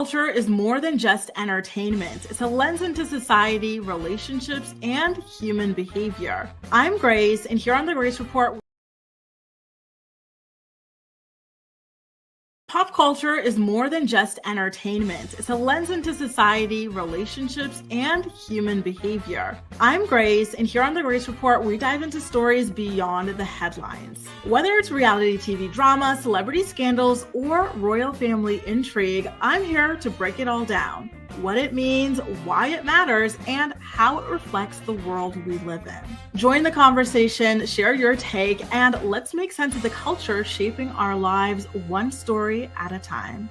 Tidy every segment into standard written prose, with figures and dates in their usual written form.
Culture is more than just entertainment. It's a lens into society, relationships, and human behavior. I'm Grace, and here on the Grace Report, pop culture is more than just entertainment. It's a lens into society, relationships, and human behavior. I'm Grace, and here on the Grace Report, we dive into stories beyond the headlines. Whether it's reality TV drama, celebrity scandals, or royal family intrigue, I'm here to break it all down. What it means, why it matters, and how it reflects the world we live in. Join the conversation, share your take, and let's make sense of the culture shaping our lives one story at a time.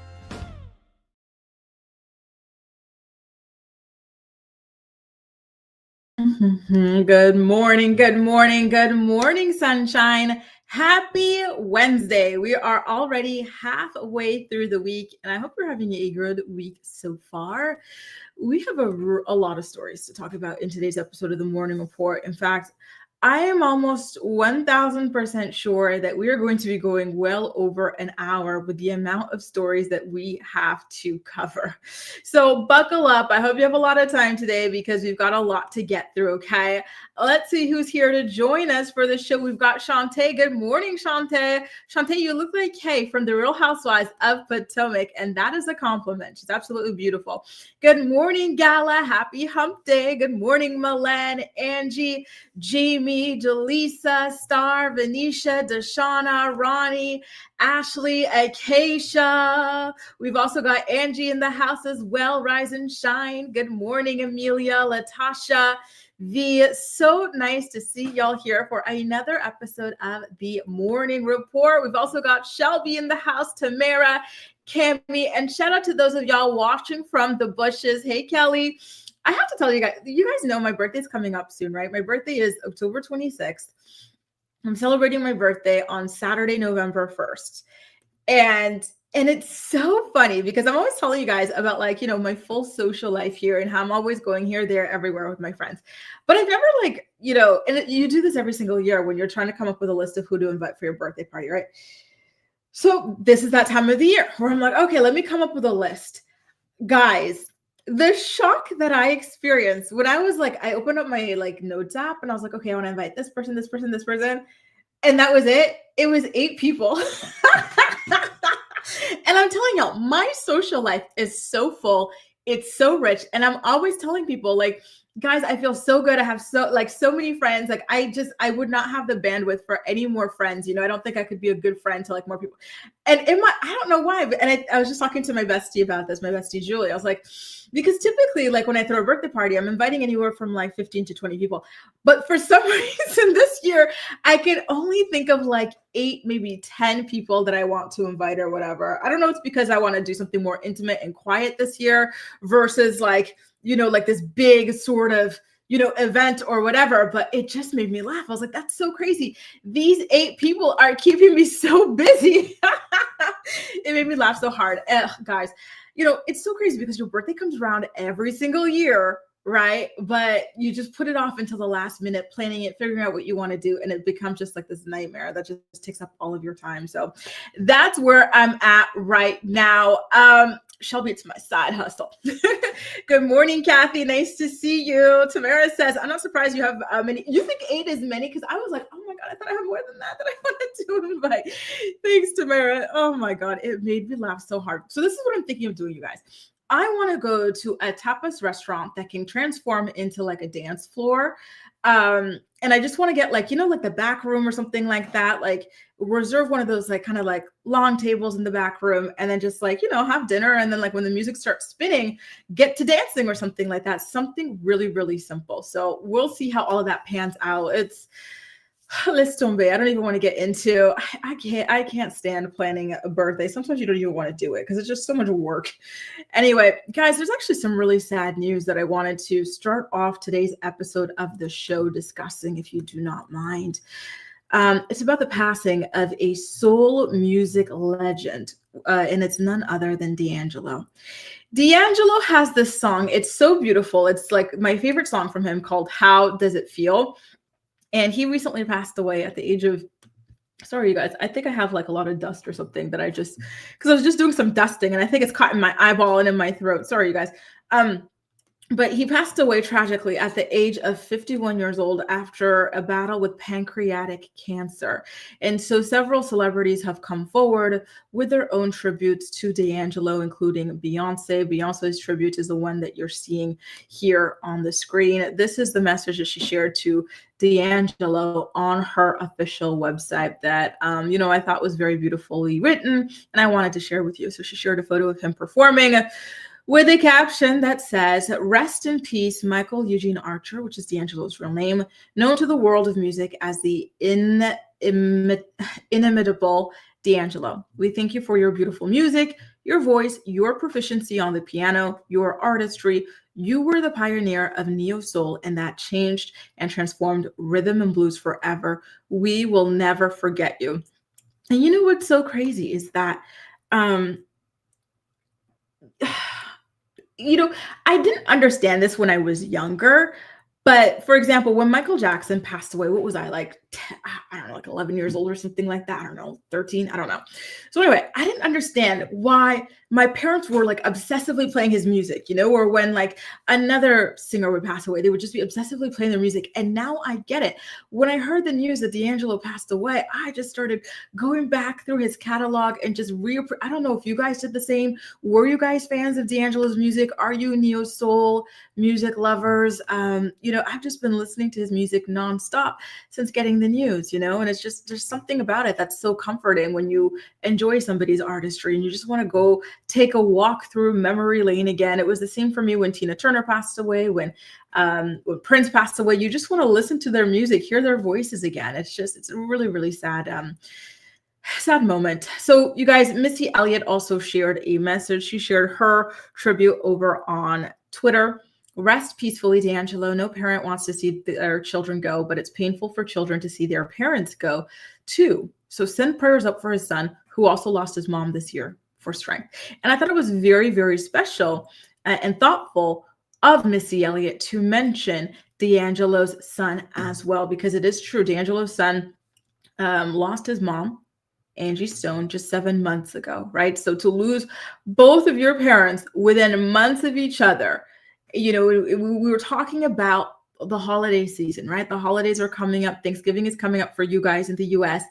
Good morning, good morning, good morning, sunshine. Happy Wednesday. We are already halfway through the week, and I hope you're having a good week so far. We have a lot of stories to talk about in today's episode of the Morning Report. In fact, I am almost 1000% sure that we are going to be going well over an hour with the amount of stories that we have to cover. So buckle up. I hope you have a lot of time today because we've got a lot to get through, okay? Let's see who's here to join us for the show. We've got Shantae. Good morning, Shantae. Shantae, you look like Kay from The Real Housewives of Potomac, and that is a compliment. She's absolutely beautiful. Good morning, Gala. Happy hump day. Good morning, Milan, Angie, Jamie, Jaleesa, Star, Venetia, Deshauna, Ronnie, Ashley, Acacia. We've also got Angie in the house as well. Rise and shine. Good morning, Amelia, Latasha, V. So nice to see y'all here for another episode of the Morning Report. We've also got Shelby in the house, Tamara, Cammy, and shout out to those of y'all watching from the bushes. Hey, Kelly. I have to tell you guys know my birthday's coming up soon, right? My birthday is October 26th. I'm celebrating my birthday on Saturday, November 1st. And it's so funny because I'm always telling you guys about my full social life here and how I'm always going here, there, everywhere with my friends. But I've never and you do this every single year when you're trying to come up with a list of who to invite for your birthday party, right? So this is that time of the year where I'm like, okay, let me come up with a list. Guys, the shock that I experienced when I was I opened up my notes app and I was like, okay, I want to invite this person, this person, this person. And that was it. It was 8 people. And I'm telling y'all, my social life is so full. It's so rich. And I'm always telling people guys, I feel so good. I have so many friends. I would not have the bandwidth for any more friends. I don't think I could be a good friend to more people. And I don't know why, but I was just talking to my bestie about this, my bestie Julie. I was like, because typically when I throw a birthday party, I'm inviting anywhere from 15 to 20 people. But for some reason this year, I can only think of 8, maybe 10 people that I want to invite or whatever. I don't know. It's because I want to do something more intimate and quiet this year versus this big sort of, event or whatever, but it just made me laugh. I was like, that's so crazy. These 8 people are keeping me so busy. It made me laugh so hard. Guys, it's so crazy because your birthday comes around every single year, right? But you just put it off until the last minute, planning it, figuring out what you want to do. And it becomes just this nightmare that just takes up all of your time. So that's where I'm at right now. Shelby, it's my side hustle. Good morning, Kathy. Nice to see you. Tamara says, I'm not surprised you have many. You think 8 is many? Because I was like, oh my God, I thought I had more than that I wanted to invite. Thanks, Tamara. Oh my God, it made me laugh so hard. So this is what I'm thinking of doing, you guys. I want to go to a tapas restaurant that can transform into a dance floor. And I just want to get the back room or something like that, reserve one of those long tables in the back room and then just have dinner. And then when the music starts spinning, get to dancing or something like that. Something really, really simple. So we'll see how all of that pans out. Let's tombe. I don't even want to get into. I can't stand planning a birthday. Sometimes you don't even want to do it because it's just so much work. Anyway, guys, there's actually some really sad news that I wanted to start off today's episode of the show discussing, if you do not mind. It's about the passing of a soul music legend, and it's none other than D'Angelo. D'Angelo has this song. It's so beautiful. It's my favorite song from him called "How Does It Feel?" And he recently passed away at the age of Sorry, you guys. I think I have like a lot of dust or something that I just, because I was just doing some dusting and I think it's caught in my eyeball and in my throat. Sorry, you guys. But he passed away tragically at the age of 51 years old after a battle with pancreatic cancer. And so several celebrities have come forward with their own tributes to D'Angelo, including Beyonce. Beyonce's tribute is the one that you're seeing here on the screen. This is the message that she shared to D'Angelo on her official website that, I thought was very beautifully written and I wanted to share with you. So she shared a photo of him performing with a caption that says, "Rest in peace, Michael Eugene Archer," which is D'Angelo's real name, known to the world of music as the inimitable D'Angelo. We thank you for your beautiful music, your voice, your proficiency on the piano, your artistry. You were the pioneer of neo soul, and that changed and transformed rhythm and blues forever. We will never forget you. And you know what's so crazy is that I didn't understand this when I was younger, but for example, when Michael Jackson passed away, what was I like? I don't know, like 11 years old or something like that. I don't know, 13. I don't know. So anyway, I didn't understand why my parents were like obsessively playing his music, or when like another singer would pass away, they would just be obsessively playing their music. And now I get it. When I heard the news that D'Angelo passed away, I just started going back through his catalog and just I don't know if you guys did the same. Were you guys fans of D'Angelo's music? Are you neo soul music lovers? I've just been listening to his music nonstop since getting the news, and it's just, there's something about it that's so comforting when you enjoy somebody's artistry and you just want to go take a walk through memory lane again. It was the same for me when Tina Turner passed away, when Prince passed away. You just want to listen to their music, hear their voices again. It's a really, really sad moment. So you guys, Missy Elliott also shared a message. She shared her tribute over on Twitter. "Rest peacefully, D'Angelo. No parent wants to see their children go, but it's painful for children to see their parents go too. So send prayers up for his son, who also lost his mom this year, for strength." And I thought it was very, very special and thoughtful of Missy Elliott to mention D'Angelo's son as well, because it is true. D'Angelo's son lost his mom, Angie Stone, just 7 months ago, right? So to lose both of your parents within months of each other, we were talking about the holiday season, right? The holidays are coming up. Thanksgiving is coming up for you guys in the US.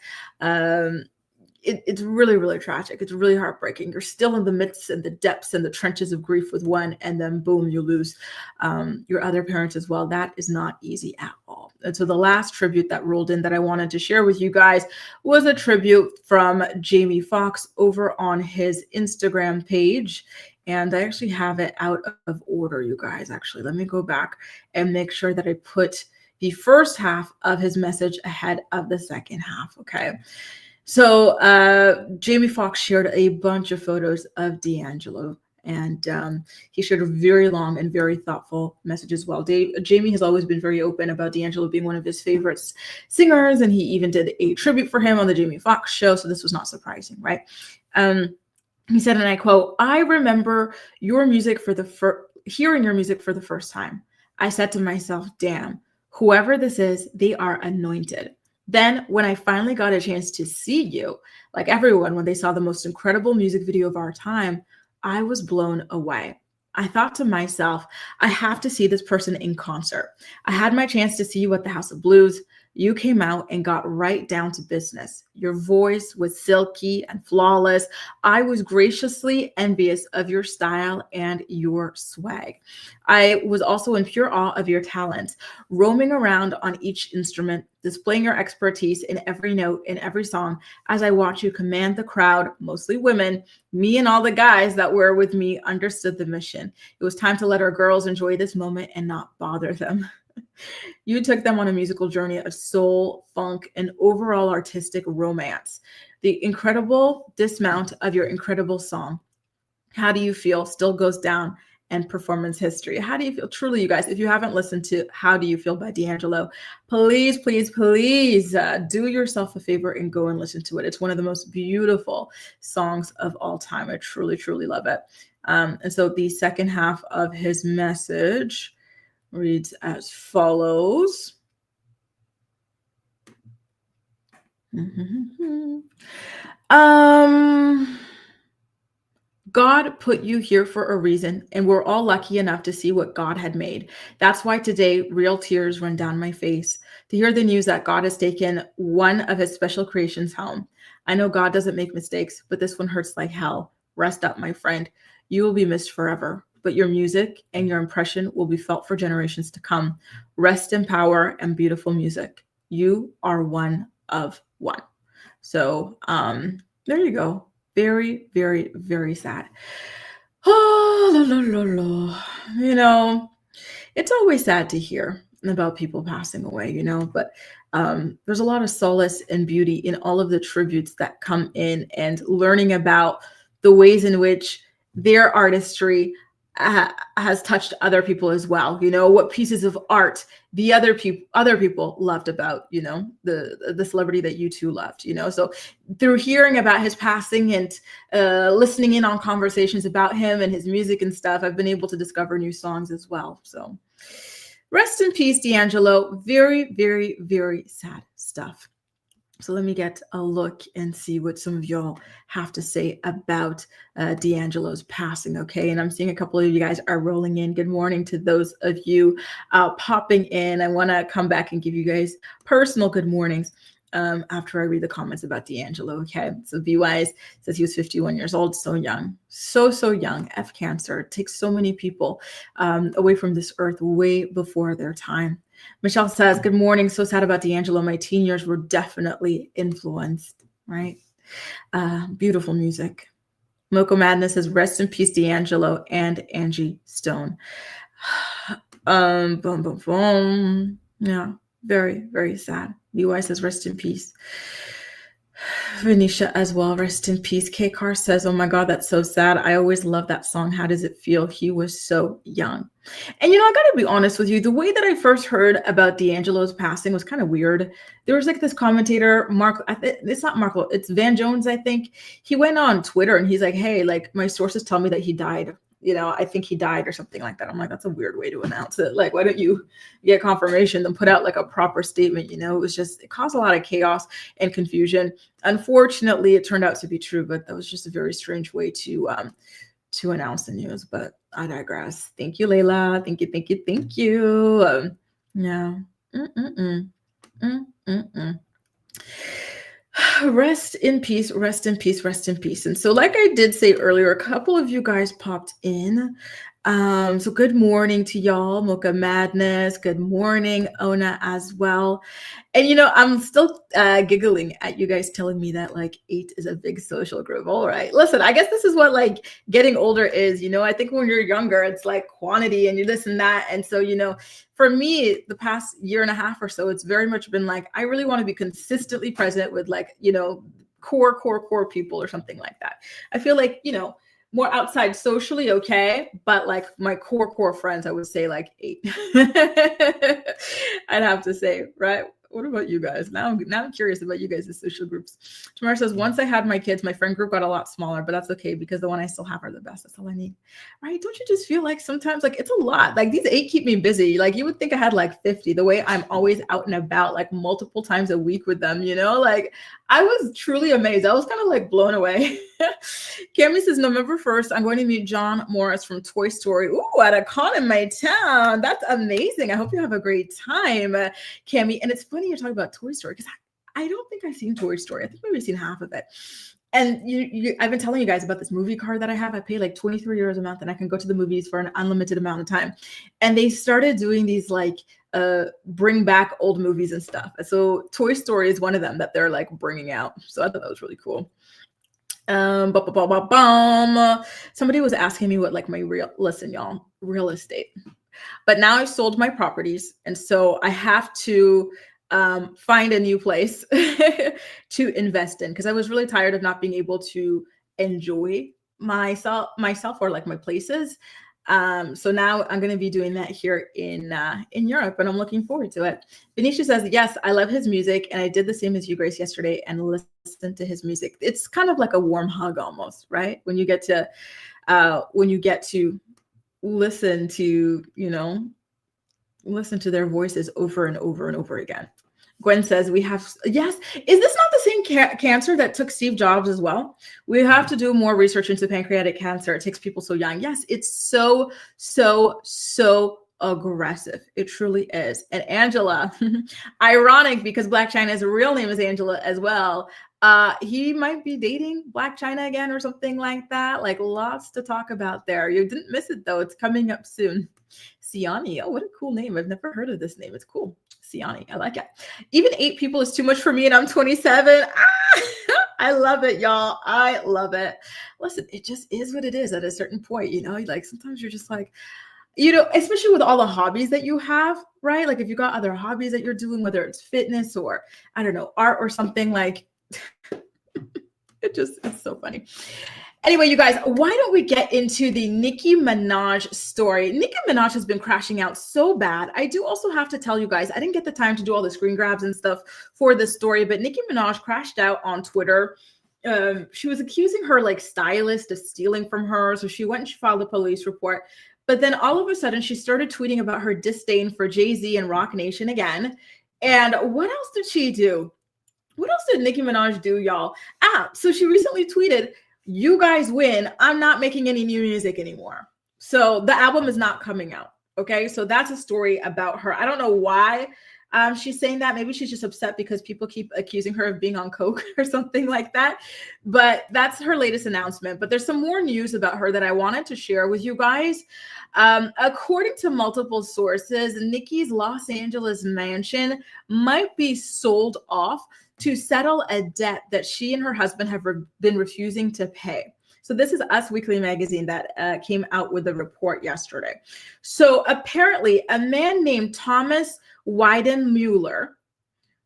It's really, really tragic. It's really heartbreaking. You're still in the midst and the depths and the trenches of grief with one, and then boom, you lose your other parents as well. That is not easy at all. And so the last tribute that rolled in that I wanted to share with you guys was a tribute from Jamie Foxx over on his Instagram page. And I actually have it out of order, you guys. Actually, let me go back and make sure that I put the first half of his message ahead of the second half, okay? So Jamie Foxx shared a bunch of photos of D'Angelo, and he shared a very long and very thoughtful message as well. Jamie has always been very open about D'Angelo being one of his favorite singers, and he even did a tribute for him on the Jamie Foxx show, so this was not surprising, right? He said, and I quote, "I remember your music hearing your music for the first time. I said to myself, damn, whoever this is, they are anointed. Then when I finally got a chance to see you, like everyone, when they saw the most incredible music video of our time, I was blown away. I thought to myself, I have to see this person in concert. I had my chance to see you at the House of Blues. You came out and got right down to business. Your voice was silky and flawless. I was graciously envious of your style and your swag. I was also in pure awe of your talent, roaming around on each instrument, displaying your expertise in every note, in every song, as I watch you command the crowd, mostly women. Me and all the guys that were with me understood the mission. It was time to let our girls enjoy this moment and not bother them. You took them on a musical journey of soul, funk, and overall artistic romance. The incredible dismount of your incredible song, How Do You Feel, still goes down and performance history. How do you feel? Truly, you guys, if you haven't listened to How Do You Feel by D'Angelo, please, please, please do yourself a favor and go and listen to it. It's one of the most beautiful songs of all time. I truly, truly love it. And so the second half of his message reads as follows. Um, God put you here for a reason, and we're all lucky enough to see what God had made. That's why today real tears run down my face to hear the news that God has taken one of his special creations home. I know God doesn't make mistakes, but this one hurts like hell. Rest up, my friend. You will be missed forever, but your music and your impression will be felt for generations to come. Rest in power and beautiful music. You are one of one. So, there you go. Very, very, very sad. Oh, la, la, la, la. You know, it's always sad to hear about people passing away, but there's a lot of solace and beauty in all of the tributes that come in and learning about the ways in which their artistry has touched other people as well. What pieces of art the other people loved about the celebrity that you two loved. So through hearing about his passing and listening in on conversations about him and his music and stuff, I've been able to discover new songs as well. So rest in peace, D'Angelo. Very, very, very sad stuff. So let me get a look and see what some of y'all have to say about D'Angelo's passing, okay? And I'm seeing a couple of you guys are rolling in. Good morning to those of you popping in. I want to come back and give you guys personal good mornings after I read the comments about D'Angelo, okay? So B-Wise says he was 51 years old, so young. So young. F cancer. It takes so many people away from this earth way before their time. Michelle says, good morning. So sad about D'Angelo. My teen years were definitely influenced, right? Beautiful music. Moco Madness says, rest in peace, D'Angelo and Angie Stone. Boom, boom, boom. Yeah, very, very sad. UI says, rest in peace. Venetia as well, rest in peace. K Car says, oh my God, that's so sad. I always love that song. How does it feel? He was so young. And I gotta be honest with you, the way that I first heard about D'Angelo's passing was kind of weird. There was like this commentator, Mark, it's not Mark, it's Van Jones, I think. He went on Twitter and he's like, hey, like my sources tell me that he died. I think he died or something like that. I'm like, that's a weird way to announce it. Like, why don't you get confirmation and put out like a proper statement? It caused a lot of chaos and confusion. Unfortunately, it turned out to be true, but that was just a very strange way to announce the news. But I digress. Thank you, Layla. Thank you. Yeah. Rest in peace, rest in peace, rest in peace. And so like I did say earlier, a couple of you guys popped in. So good morning to y'all, Mocha Madness. Good morning, Ona, as well. And I'm still giggling at you guys telling me that like 8 is a big social group. All right, listen, I guess this is what like getting older is. I think when you're younger, it's like quantity and you this and that. And so for me, the past year and a half or so, it's very much been like I really want to be consistently present with like core people or something like that. I feel like more outside socially, okay, but like my core friends, I would say like 8. I'd have to say, right? What about you guys? Now I'm curious about you guys' social groups. Tamara says, once I had my kids, my friend group got a lot smaller, but that's okay because the one I still have are the best. That's all I need. Right? Don't you just feel like sometimes like it's a lot? Like these 8 keep me busy. Like you would think I had like 50, the way I'm always out and about like multiple times a week with them, like I was truly amazed. I was kind of like blown away. Cammy says, November 1st, I'm going to meet John Morris from Toy Story. Ooh, at a con in my town. That's amazing. I hope you have a great time, Cammy. And it's funny you're talking about Toy Story because I don't think I've seen Toy Story. I think maybe I've seen half of it. And I've been telling you guys about this movie card that I have. I pay like 23 euros a month and I can go to the movies for an unlimited amount of time. And they started doing these like bring back old movies and stuff. So Toy Story is one of them that they're like bringing out. So I thought that was really cool. Somebody was asking me what like my real estate. But now I've sold my properties. And so I have to find a new place to invest in because I was really tired of not being able to enjoy myself or like my places. So now I'm going to be doing that here in Europe, and I'm looking forward to it. Benicia says, yes, I love his music, and I did the same as you, Grace, yesterday and listened to his music. It's kind of like a warm hug almost, right? When you get to listen to, listen to their voices over and over and over again. Gwen says, yes. Is this not the cancer that took Steve Jobs as well. We have to do more research into pancreatic cancer. It takes people so young. Yes, it's so, so, so aggressive. It truly is. And Angela, ironic because Blac Chyna's real name is Angela as well. He might be dating Blac Chyna again or something like that. Like lots to talk about there. You didn't miss it though. It's coming up soon. Siani. Oh, what a cool name. I've never heard of this name. It's cool. Siani. I like it. Even 8 people is too much for me and I'm 27. I love it, y'all. I love it. Listen, it just is what it is at a certain point, you know, like sometimes you're just like, you know, especially with all the hobbies that you have, right? Like if you got other hobbies that you're doing, whether it's fitness or I don't know, art or something like it's so funny. Anyway, you guys, why don't we get into the Nicki Minaj story? Nicki Minaj has been crashing out so bad. I do also have to tell you guys, I didn't get the time to do all the screen grabs and stuff for this story, but Nicki Minaj crashed out on Twitter. She was accusing her like stylist of stealing from her. So she went and she filed a police report. But then all of a sudden she started tweeting about her disdain for Jay-Z and Roc Nation again. And what else did she do? What else did Nicki Minaj do, y'all? So she recently tweeted, "You guys win. I'm not making any new music anymore." So the album is not coming out. Okay. So that's a story about her. I don't know why she's saying that. Maybe she's just upset because people keep accusing her of being on coke or something like that. But that's her latest announcement. But there's some more news about her that I wanted to share with you guys. According to multiple sources, Nicki's Los Angeles mansion might be sold off to settle a debt that she and her husband have been refusing to pay. So this is Us Weekly magazine that came out with a report yesterday. So apparently a man named Thomas Weidenmuller,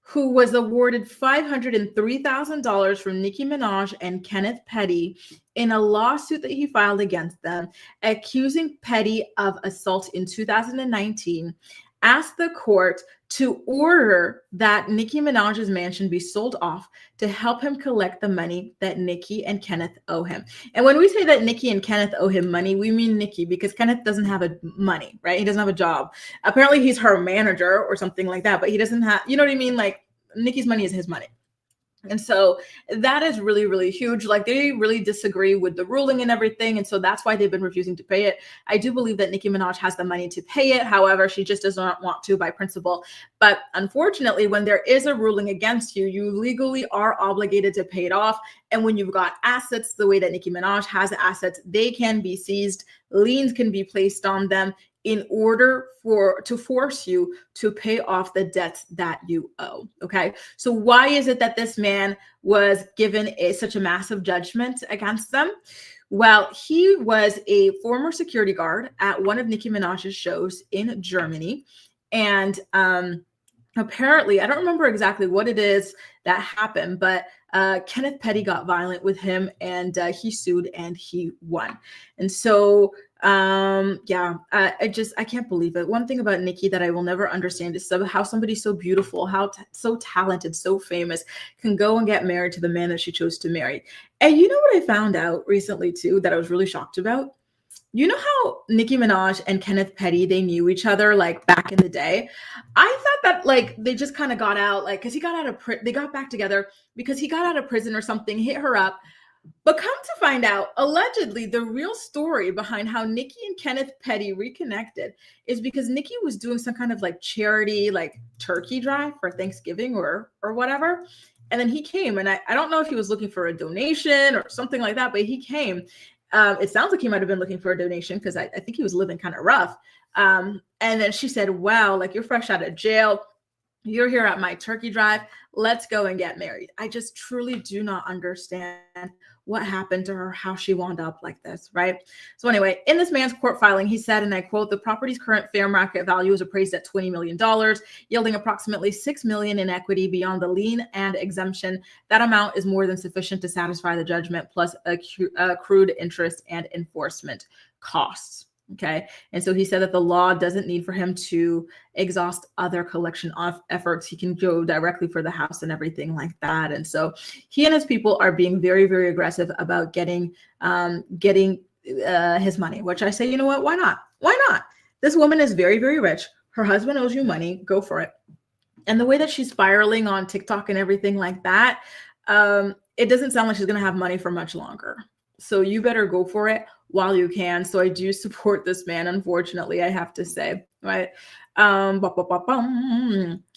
who was awarded $503,000 from Nicki Minaj and Kenneth Petty in a lawsuit that he filed against them, accusing Petty of assault in 2019, asked the court to order that Nicki Minaj's mansion be sold off to help him collect the money that Nicki and Kenneth owe him. And when we say that Nicki and Kenneth owe him money, we mean Nicki because Kenneth doesn't have money, right? He doesn't have a job. Apparently he's her manager or something like that, but he doesn't have, you know what I mean? Like Nicki's money is his money. And so that is really, really huge. Like they really disagree with the ruling and everything. And so that's why they've been refusing to pay it. I do believe that Nicki Minaj has the money to pay it. However, she just does not want to by principle. But unfortunately, when there is a ruling against you, you legally are obligated to pay it off. And when you've got assets, the way that Nicki Minaj has assets, they can be seized. Liens can be placed on them in order to force you to pay off the debts that you owe. Okay. So why is it that this man was given such a massive judgment against them? Well, he was a former security guard at one of Nicki Minaj's shows in Germany. And apparently, I don't remember exactly what it is that happened, but Kenneth Petty got violent with him and he sued and he won. And so I can't believe it. One thing about Nicki that I will never understand is how somebody so beautiful, so talented, so famous can go and get married to the man that she chose to marry. And you know what I found out recently too, that I was really shocked about? You know how Nicki Minaj and Kenneth Petty, they knew each other like back in the day? I thought that like they just kind of got out, like, cause they got back together because he got out of prison or something, hit her up. But come to find out, allegedly, the real story behind how Nicki and Kenneth Petty reconnected is because Nicki was doing some kind of like charity, like turkey drive for Thanksgiving or whatever. And then he came, and I don't know if he was looking for a donation or something like that, but he came. It sounds like he might have been looking for a donation because I think he was living kind of rough. And then she said, wow, like you're fresh out of jail. You're here at my turkey drive. Let's go and get married. I just truly do not understand what happened to her, how she wound up like this, right? So anyway, in this man's court filing, he said, and I quote, "The property's current fair market value is appraised at $20 million, yielding approximately $6 million in equity beyond the lien and exemption. That amount is more than sufficient to satisfy the judgment, plus accrued interest and enforcement costs." Okay. And so he said that the law doesn't need for him to exhaust other collection efforts. He can go directly for the house and everything like that. And so he and his people are being very, very aggressive about getting his money, which I say, you know what? Why not? Why not? This woman is very, very rich. Her husband owes you money. Go for it. And the way that she's spiraling on TikTok and everything like that, it doesn't sound like she's going to have money for much longer. So you better go for it while you can. So I do support this man, unfortunately, I have to say, right?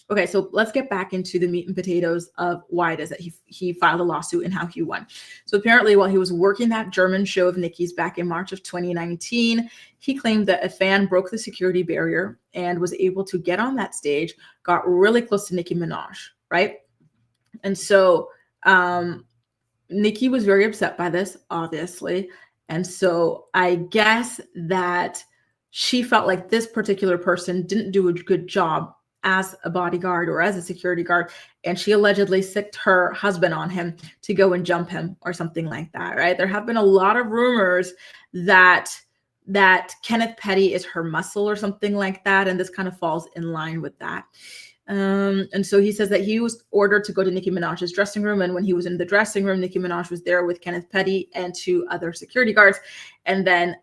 Okay, so let's get back into the meat and potatoes of why it is that he filed a lawsuit and how he won. So apparently, while he was working that German show of Nicki's back in March of 2019, he claimed that a fan broke the security barrier and was able to get on that stage, got really close to Nicki Minaj, right? And so Nicki was very upset by this, obviously. And so I guess that she felt like this particular person didn't do a good job as a bodyguard or as a security guard. And she allegedly sicked her husband on him to go and jump him or something like that, right? There have been a lot of rumors that Kenneth Petty is her muscle or something like that. And this kind of falls in line with that. And so he says that he was ordered to go to Nicki Minaj's dressing room. And when he was in the dressing room, Nicki Minaj was there with Kenneth Petty and 2 other security guards. And then,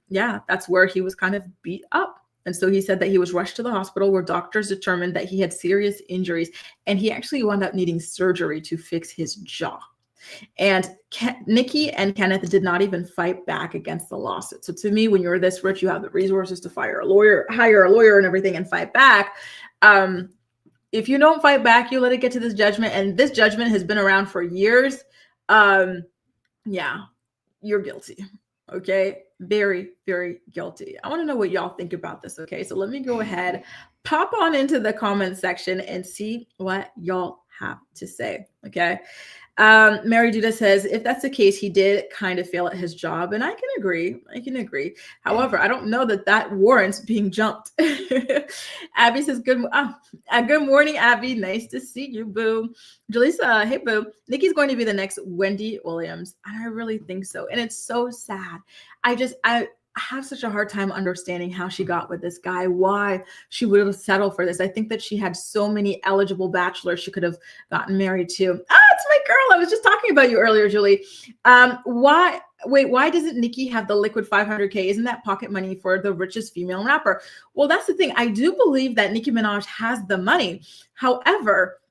that's where he was kind of beat up. And so he said that he was rushed to the hospital where doctors determined that he had serious injuries. And he actually wound up needing surgery to fix his jaw. And Nicki and Kenneth did not even fight back against the lawsuit. So to me, when you're this rich, you have the resources to hire a lawyer and everything and fight back. If you don't fight back, you let it get to this judgment. And this judgment has been around for years. You're guilty. Okay. Very, very guilty. I want to know what y'all think about this. Okay. So let me go ahead, pop on into the comment section and see what y'all have to say. Okay. Mary Duda says, if that's the case, he did kind of fail at his job. And I can agree. However, I don't know that warrants being jumped. Abby says, good morning, Abby. Nice to see you, boo. Jaleesa, hey, boo. Nicki's going to be the next Wendy Williams. And I really think so. And it's so sad. I have such a hard time understanding how she got with this guy, why she would have settled for this. I think that she had so many eligible bachelors she could have gotten married to. It's my girl. I was just talking about you earlier, Julie. Why doesn't Nicki have the liquid 500K? Isn't that pocket money for the richest female rapper? Well, that's the thing. I do believe that Nicki Minaj has the money. However,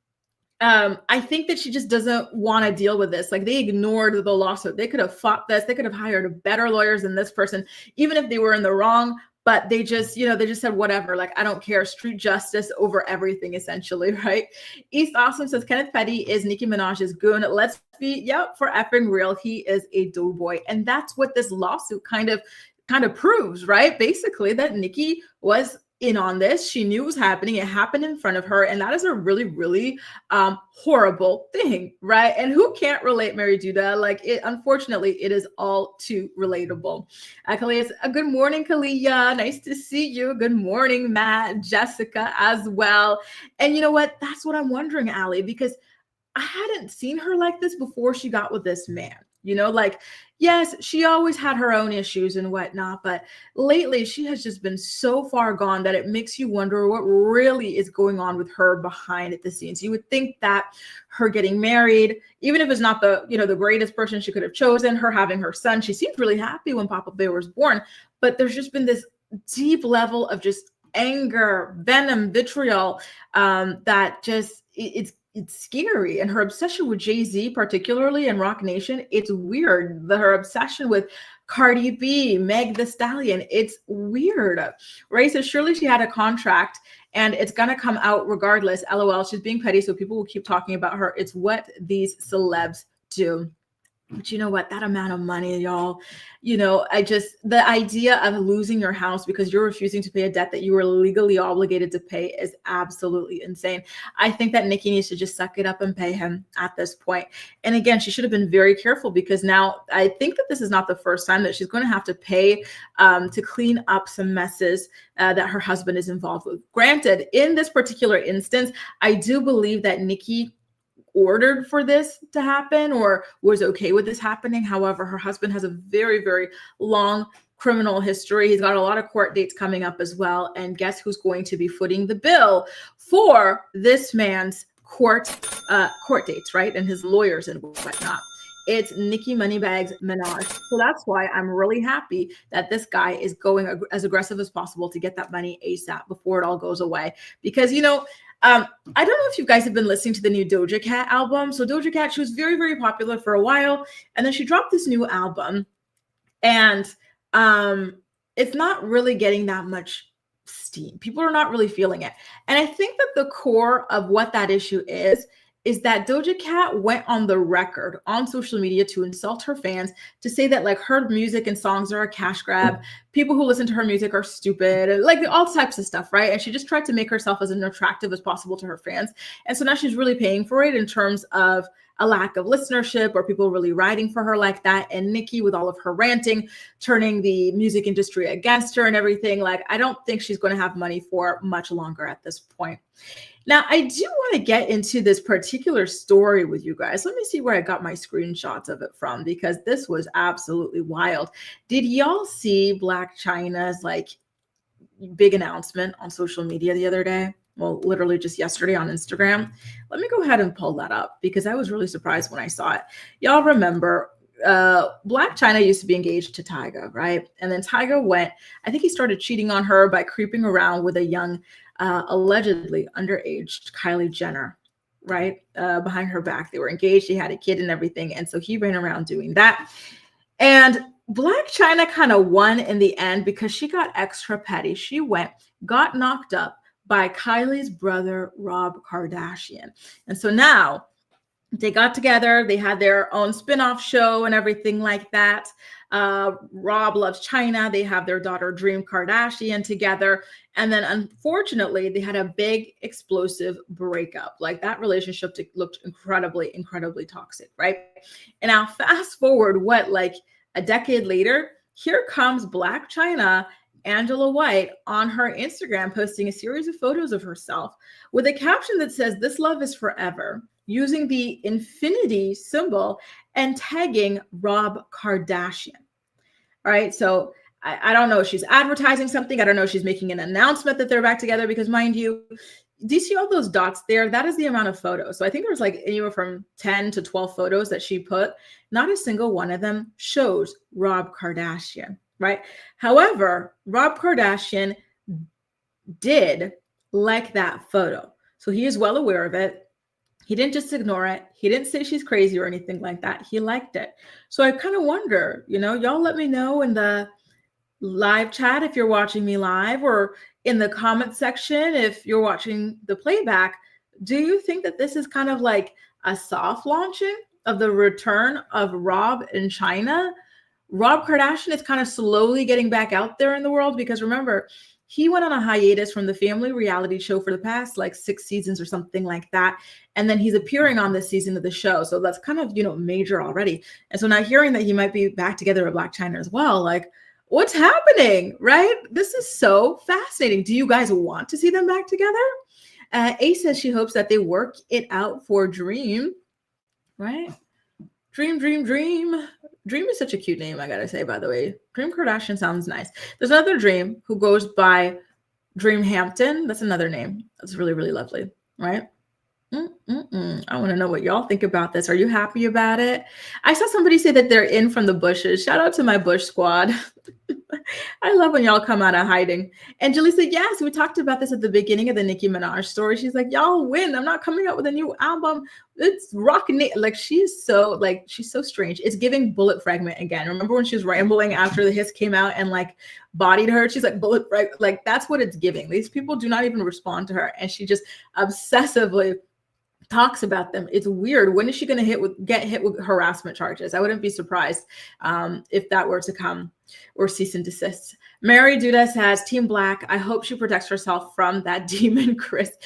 I think that she just doesn't want to deal with this. Like, they ignored the lawsuit. They could have fought this. They could have hired better lawyers than this person, even if they were in the wrong. But they just said, whatever, like, I don't care. Street justice over everything, essentially, right? East Awesome says, Kenneth Petty is Nicki Minaj's goon. Let's be, for effing real. He is a doughboy. And that's what this lawsuit kind of proves, right? Basically, that Nicki was in on this. She knew it was happening. It happened in front of her. And that is a really, really horrible thing, right? And who can't relate, Mary Duda? Like, unfortunately, it is all too relatable. Kalia says, good morning, Kalia. Nice to see you. Good morning, Matt, Jessica as well. And you know what? That's what I'm wondering, Allie, because I hadn't seen her like this before she got with this man. Yes, she always had her own issues and whatnot, but lately she has just been so far gone that it makes you wonder what really is going on with her behind the scenes. You would think that her getting married, even if it's not the greatest person she could have chosen, her having her son, she seemed really happy when Papa Bear was born, but there's just been this deep level of just anger, venom, vitriol, that just, it's scary. And her obsession with Jay-Z, particularly in Rock Nation, it's weird. Her obsession with Cardi B, Meg Thee Stallion, it's weird, right? So surely she had a contract and it's going to come out regardless. LOL, she's being petty, so people will keep talking about her. It's what these celebs do. But you know what? That amount of money, y'all, the idea of losing your house because you're refusing to pay a debt that you were legally obligated to pay is absolutely insane. I think that Nicki needs to just suck it up and pay him at this point. And again, she should have been very careful because now I think that this is not the first time that she's going to have to pay to clean up some messes that her husband is involved with. Granted, in this particular instance, I do believe that Nicki ordered for this to happen or was okay with this happening. However, her husband has a very, very long criminal history. He's got a lot of court dates coming up as well. And guess who's going to be footing the bill for this man's court dates, right? And his lawyers and whatnot. It's Nicki Moneybags Minaj. So that's why I'm really happy that this guy is going as aggressive as possible to get that money ASAP before it all goes away. Because, I don't know if you guys have been listening to the new Doja Cat album. So Doja Cat, she was very, very popular for a while, and then she dropped this new album, and it's not really getting that much steam. People are not really feeling it. And I think that the core of what that issue is that Doja Cat went on the record on social media to insult her fans, to say that like her music and songs are a cash grab. People who listen to her music are stupid, and like all types of stuff, right? And she just tried to make herself as unattractive as possible to her fans. And so now she's really paying for it in terms of a lack of listenership or people really riding for her like that. And Nicki, with all of her ranting, turning the music industry against her and everything, like I don't think she's going to have money for much longer at this point. Now, I do want to get into this particular story with you guys. Let me see where I got my screenshots of it from, because this was absolutely wild. Did y'all see Blac Chyna's like big announcement on social media the other day? Well, literally just yesterday on Instagram. Let me go ahead and pull that up, because I was really surprised when I saw it. Y'all remember Blac Chyna used to be engaged to Tyga, right? And then Tyga went, I think he started cheating on her by creeping around with a young, allegedly underage Kylie Jenner, right? Behind her back. They were engaged, she had a kid and everything. And so he ran around doing that. And Blac Chyna kind of won in the end, because she got extra petty. She went, got knocked up by Kylie's brother, Rob Kardashian. And so now they got together, they had their own spin-off show and everything like that. Rob loves Chyna. They have their daughter, Dream Kardashian, together. And then unfortunately, they had a big explosive breakup. Like that relationship looked incredibly, incredibly toxic, right? And now fast forward, like a decade later, here comes Blac Chyna, Angela White, on her Instagram, posting a series of photos of herself with a caption that says, "This love is forever," using the infinity symbol and tagging Rob Kardashian. All right. So I don't know if she's advertising something. I don't know if she's making an announcement that they're back together, because mind you, do you see all those dots there? That is the amount of photos. So I think there's like anywhere from 10 to 12 photos that she put. Not a single one of them shows Rob Kardashian, right? However, Rob Kardashian did like that photo. So he is well aware of it. He didn't just ignore it. He didn't say she's crazy or anything like that. He liked it. So I kind of wonder, y'all let me know in the live chat if you're watching me live, or in the comment section if you're watching the playback. Do you think that this is kind of like a soft launching of the return of Rob and Chyna? Rob Kardashian is kind of slowly getting back out there in the world, because remember, he went on a hiatus from the family reality show for the past like 6 seasons or something like that. And then he's appearing on this season of the show. So that's kind of, major already. And so now hearing that he might be back together with Blac Chyna as well, like what's happening, right? This is so fascinating. Do you guys want to see them back together? A says she hopes that they work it out for Dream, right? Dream. Dream is such a cute name, I gotta say, by the way. Dream Kardashian sounds nice. There's another Dream who goes by Dream Hampton. That's another name. That's really, really lovely, right? I want to know what y'all think about this. Are you happy about it? I saw somebody say that they're in from the bushes. Shout out to my bush squad. I love when y'all come out of hiding. And Julie said, yes, we talked about this at the beginning of the Nicki Minaj story. She's like, y'all win. I'm not coming out with a new album. It's rocking it. Like she's so strange. It's giving Bullet Fragment again. Remember when she was rambling after the hiss came out and like bodied her? She's like Bullet Fragment. Like that's what it's giving. These people do not even respond to her. And she just obsessively talks about them. It's weird. When is she going to get hit with harassment charges? I wouldn't be surprised if that were to come, or cease and desist. Mary Duda says, Team Blac, I hope she protects herself from that demon Chris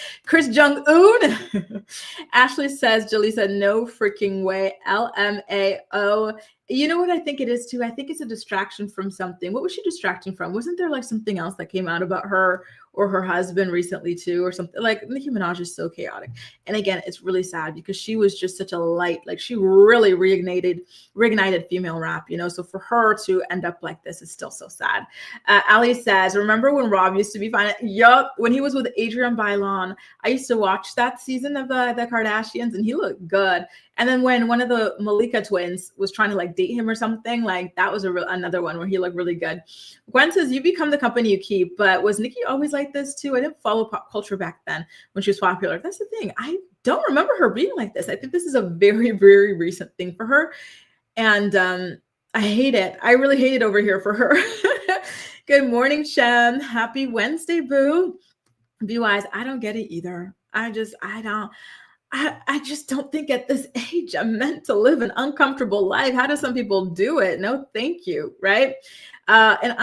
Jong-un. Ashley says, Julie said, no freaking way. LMAO. You know what I think it is too? I think it's a distraction from something. What was she distracting from? Wasn't there like something else that came out about her or her husband recently too, or something? Like Nicki Minaj is so chaotic. And again, it's really sad because she was just such a light, like she really reignited female rap, so for her to end up like like this is still so sad. Ali says, remember when Rob used to be fine? Yup, when he was with Adrienne Bailon. I used to watch that season of the Kardashians, and he looked good. And then when one of the Malika twins was trying to like date him or something, like that was another one where he looked really good. Gwen says, you become the company you keep, but was Nicki always like this too? I didn't follow pop culture back then when she was popular. That's the thing. I don't remember her being like this. I think this is a very, very recent thing for her. And I hate it. I really hate it over here for her. Good morning, Shem. Happy Wednesday, boo. Be wise. I don't get it either. I just don't think at this age I'm meant to live an uncomfortable life. How do some people do it? No, thank you. Right. And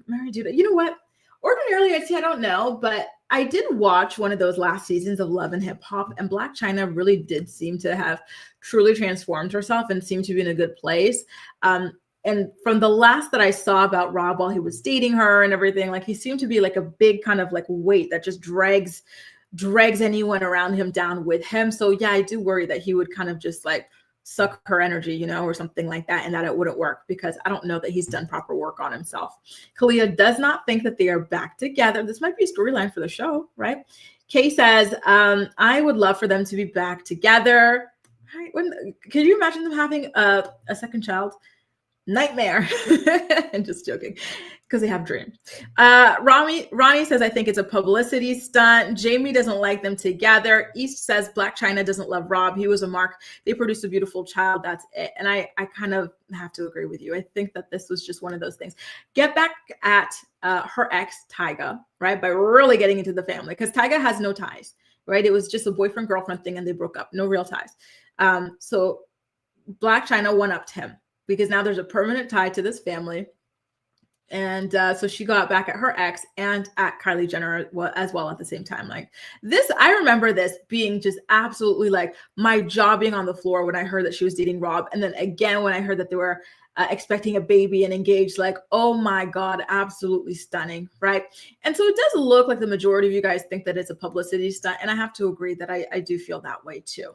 Mary Judah, you know what? Ordinarily, I'd say I don't know, but I did watch one of those last seasons of Love and Hip Hop, and Blac Chyna really did seem to have truly transformed herself and seemed to be in a good place. And from the last that I saw about Rob while he was dating her and everything, like he seemed to be like a big kind of like weight that just drags anyone around him down with him. So yeah, I do worry that he would kind of just like suck her energy, you know, or something like that, and that it wouldn't work because I don't know that he's done proper work on himself. Kalia does not think that they are back together. This might be a storyline for the show, right? Kay says, I would love for them to be back together. Right? Can you imagine them having a second child? Nightmare. I'm just joking because they have dreams. Ronnie says, I think it's a publicity stunt. Jamie doesn't like them together. East says Blac Chyna doesn't love Rob. He was a mark. They produced a beautiful child. That's it. And I kind of have to agree with you. I think that this was just one of those things. Get back at her ex, Tyga, right? By really getting into the family because Tyga has no ties, right? It was just a boyfriend-girlfriend thing and they broke up. No real ties. So Blac Chyna one-upped him, because now there's a permanent tie to this family. And so she got back at her ex and at Kylie Jenner as well at the same time. Like this, I remember this being just absolutely like my jaw being on the floor when I heard that she was dating Rob. And then again, when I heard that they were expecting a baby and engaged, like, oh my God, absolutely stunning, right? And so it does look like the majority of you guys think that it's a publicity stunt. And I have to agree that I do feel that way too.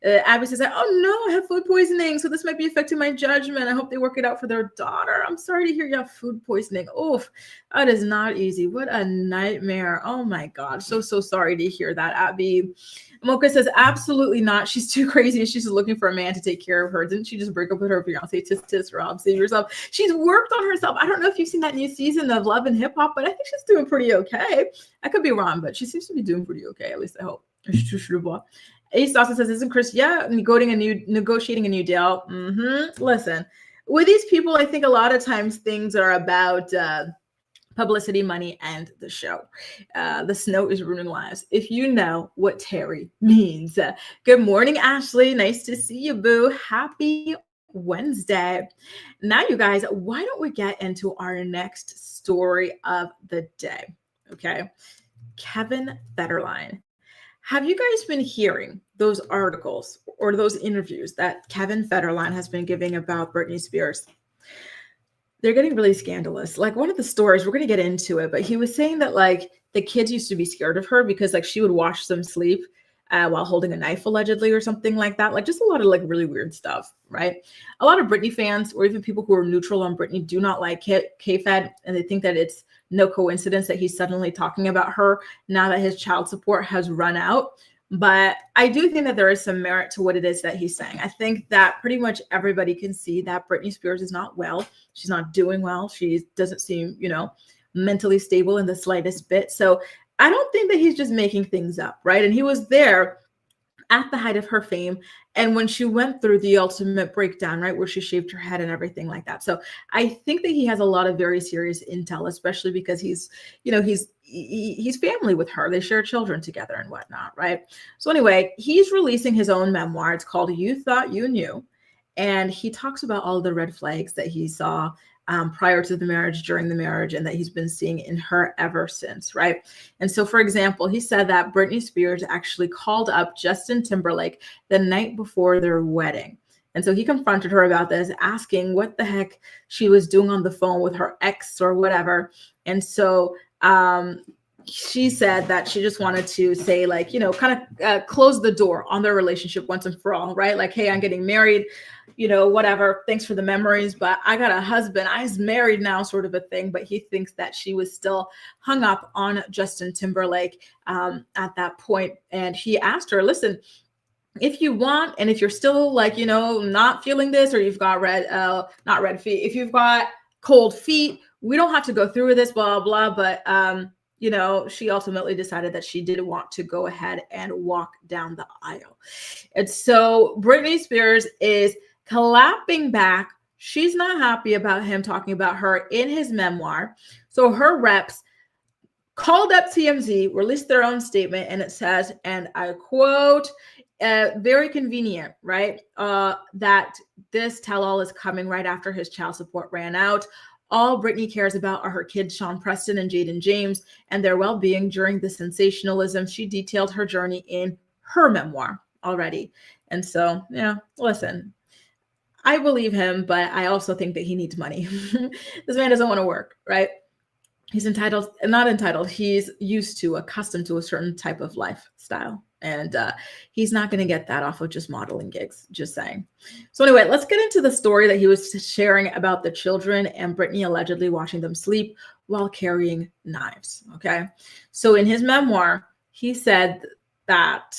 Abby says, oh no, I have food poisoning. So this might be affecting my judgment. I hope they work it out for their daughter. I'm sorry to hear you have food poisoning. Oh, that is not easy. What a nightmare. Oh my God. So sorry to hear that, Abby. Mocha says, absolutely not. She's too crazy. She's just looking for a man to take care of her. Didn't she just break up with her fiance? Tis, Rob, save yourself. She's worked on herself. I don't know if you've seen that new season of Love and Hip Hop, but I think she's doing pretty okay. I could be wrong, but she seems to be doing pretty okay. At least I hope. Ace also says, isn't Chris, negotiating a new deal? Listen, with these people, I think a lot of times things are about publicity, money, and the show. The snow is ruining lives. If you know what Terry means. Good morning, Ashley. Nice to see you, boo. Happy Wednesday. Now, you guys, why don't we get into our next story of the day? Okay. Kevin Federline. Have you guys been hearing those articles or those interviews that Kevin Federline has been giving about Britney Spears? They're getting really scandalous. Like one of the stories, we're going to get into it, but he was saying that like the kids used to be scared of her because like she would watch them sleep while holding a knife allegedly or something like that. Like just a lot of like really weird stuff, right? A lot of Britney fans or even people who are neutral on Britney do not like K-Fed, and they think that it's no coincidence that he's suddenly talking about her now that his child support has run out. But I do think that there is some merit to what it is that he's saying. I think that pretty much everybody can see that Britney Spears is not well. She's not doing well. She doesn't seem, mentally stable in the slightest bit. So I don't think that he's just making things up, right? And he was there at the height of her fame. And when she went through the ultimate breakdown, right, where she shaved her head and everything like that. So I think that he has a lot of very serious intel, especially because he's family with her. They share children together and whatnot, right? So anyway, he's releasing his own memoir. It's called You Thought You Knew. And he talks about all the red flags that he saw prior to the marriage, during the marriage, and that he's been seeing in her ever since, right? And so, for example, he said that Britney Spears actually called up Justin Timberlake the night before their wedding. And so he confronted her about this, asking what the heck she was doing on the phone with her ex or whatever. And so she said that she just wanted to say, like, kind of close the door on their relationship once and for all, right? Like, hey, I'm getting married, whatever. Thanks for the memories, but I got a husband. I'm married now, sort of a thing. But he thinks that she was still hung up on Justin Timberlake at that point. And he asked her, listen, if you want, and if you're still like, not feeling this, or you've got not red feet, if you've got cold feet, we don't have to go through with this, blah, blah. But, she ultimately decided that she did want to go ahead and walk down the aisle. And so Britney Spears is clapping back. She's not happy about him talking about her in his memoir. So her reps called up TMZ, released their own statement, and it says, and I quote, very convenient, right? That this tell-all is coming right after his child support ran out. All Britney cares about are her kids, Sean Preston and Jaden James, and their well-being during the sensationalism. She detailed her journey in her memoir already. And so, listen, I believe him, but I also think that he needs money. This man doesn't want to work, right? He's not entitled. He's accustomed to a certain type of lifestyle. And he's not going to get that off of just modeling gigs, just saying. So anyway, let's get into the story that he was sharing about the children and Britney allegedly watching them sleep while carrying knives, okay? So in his memoir, he said that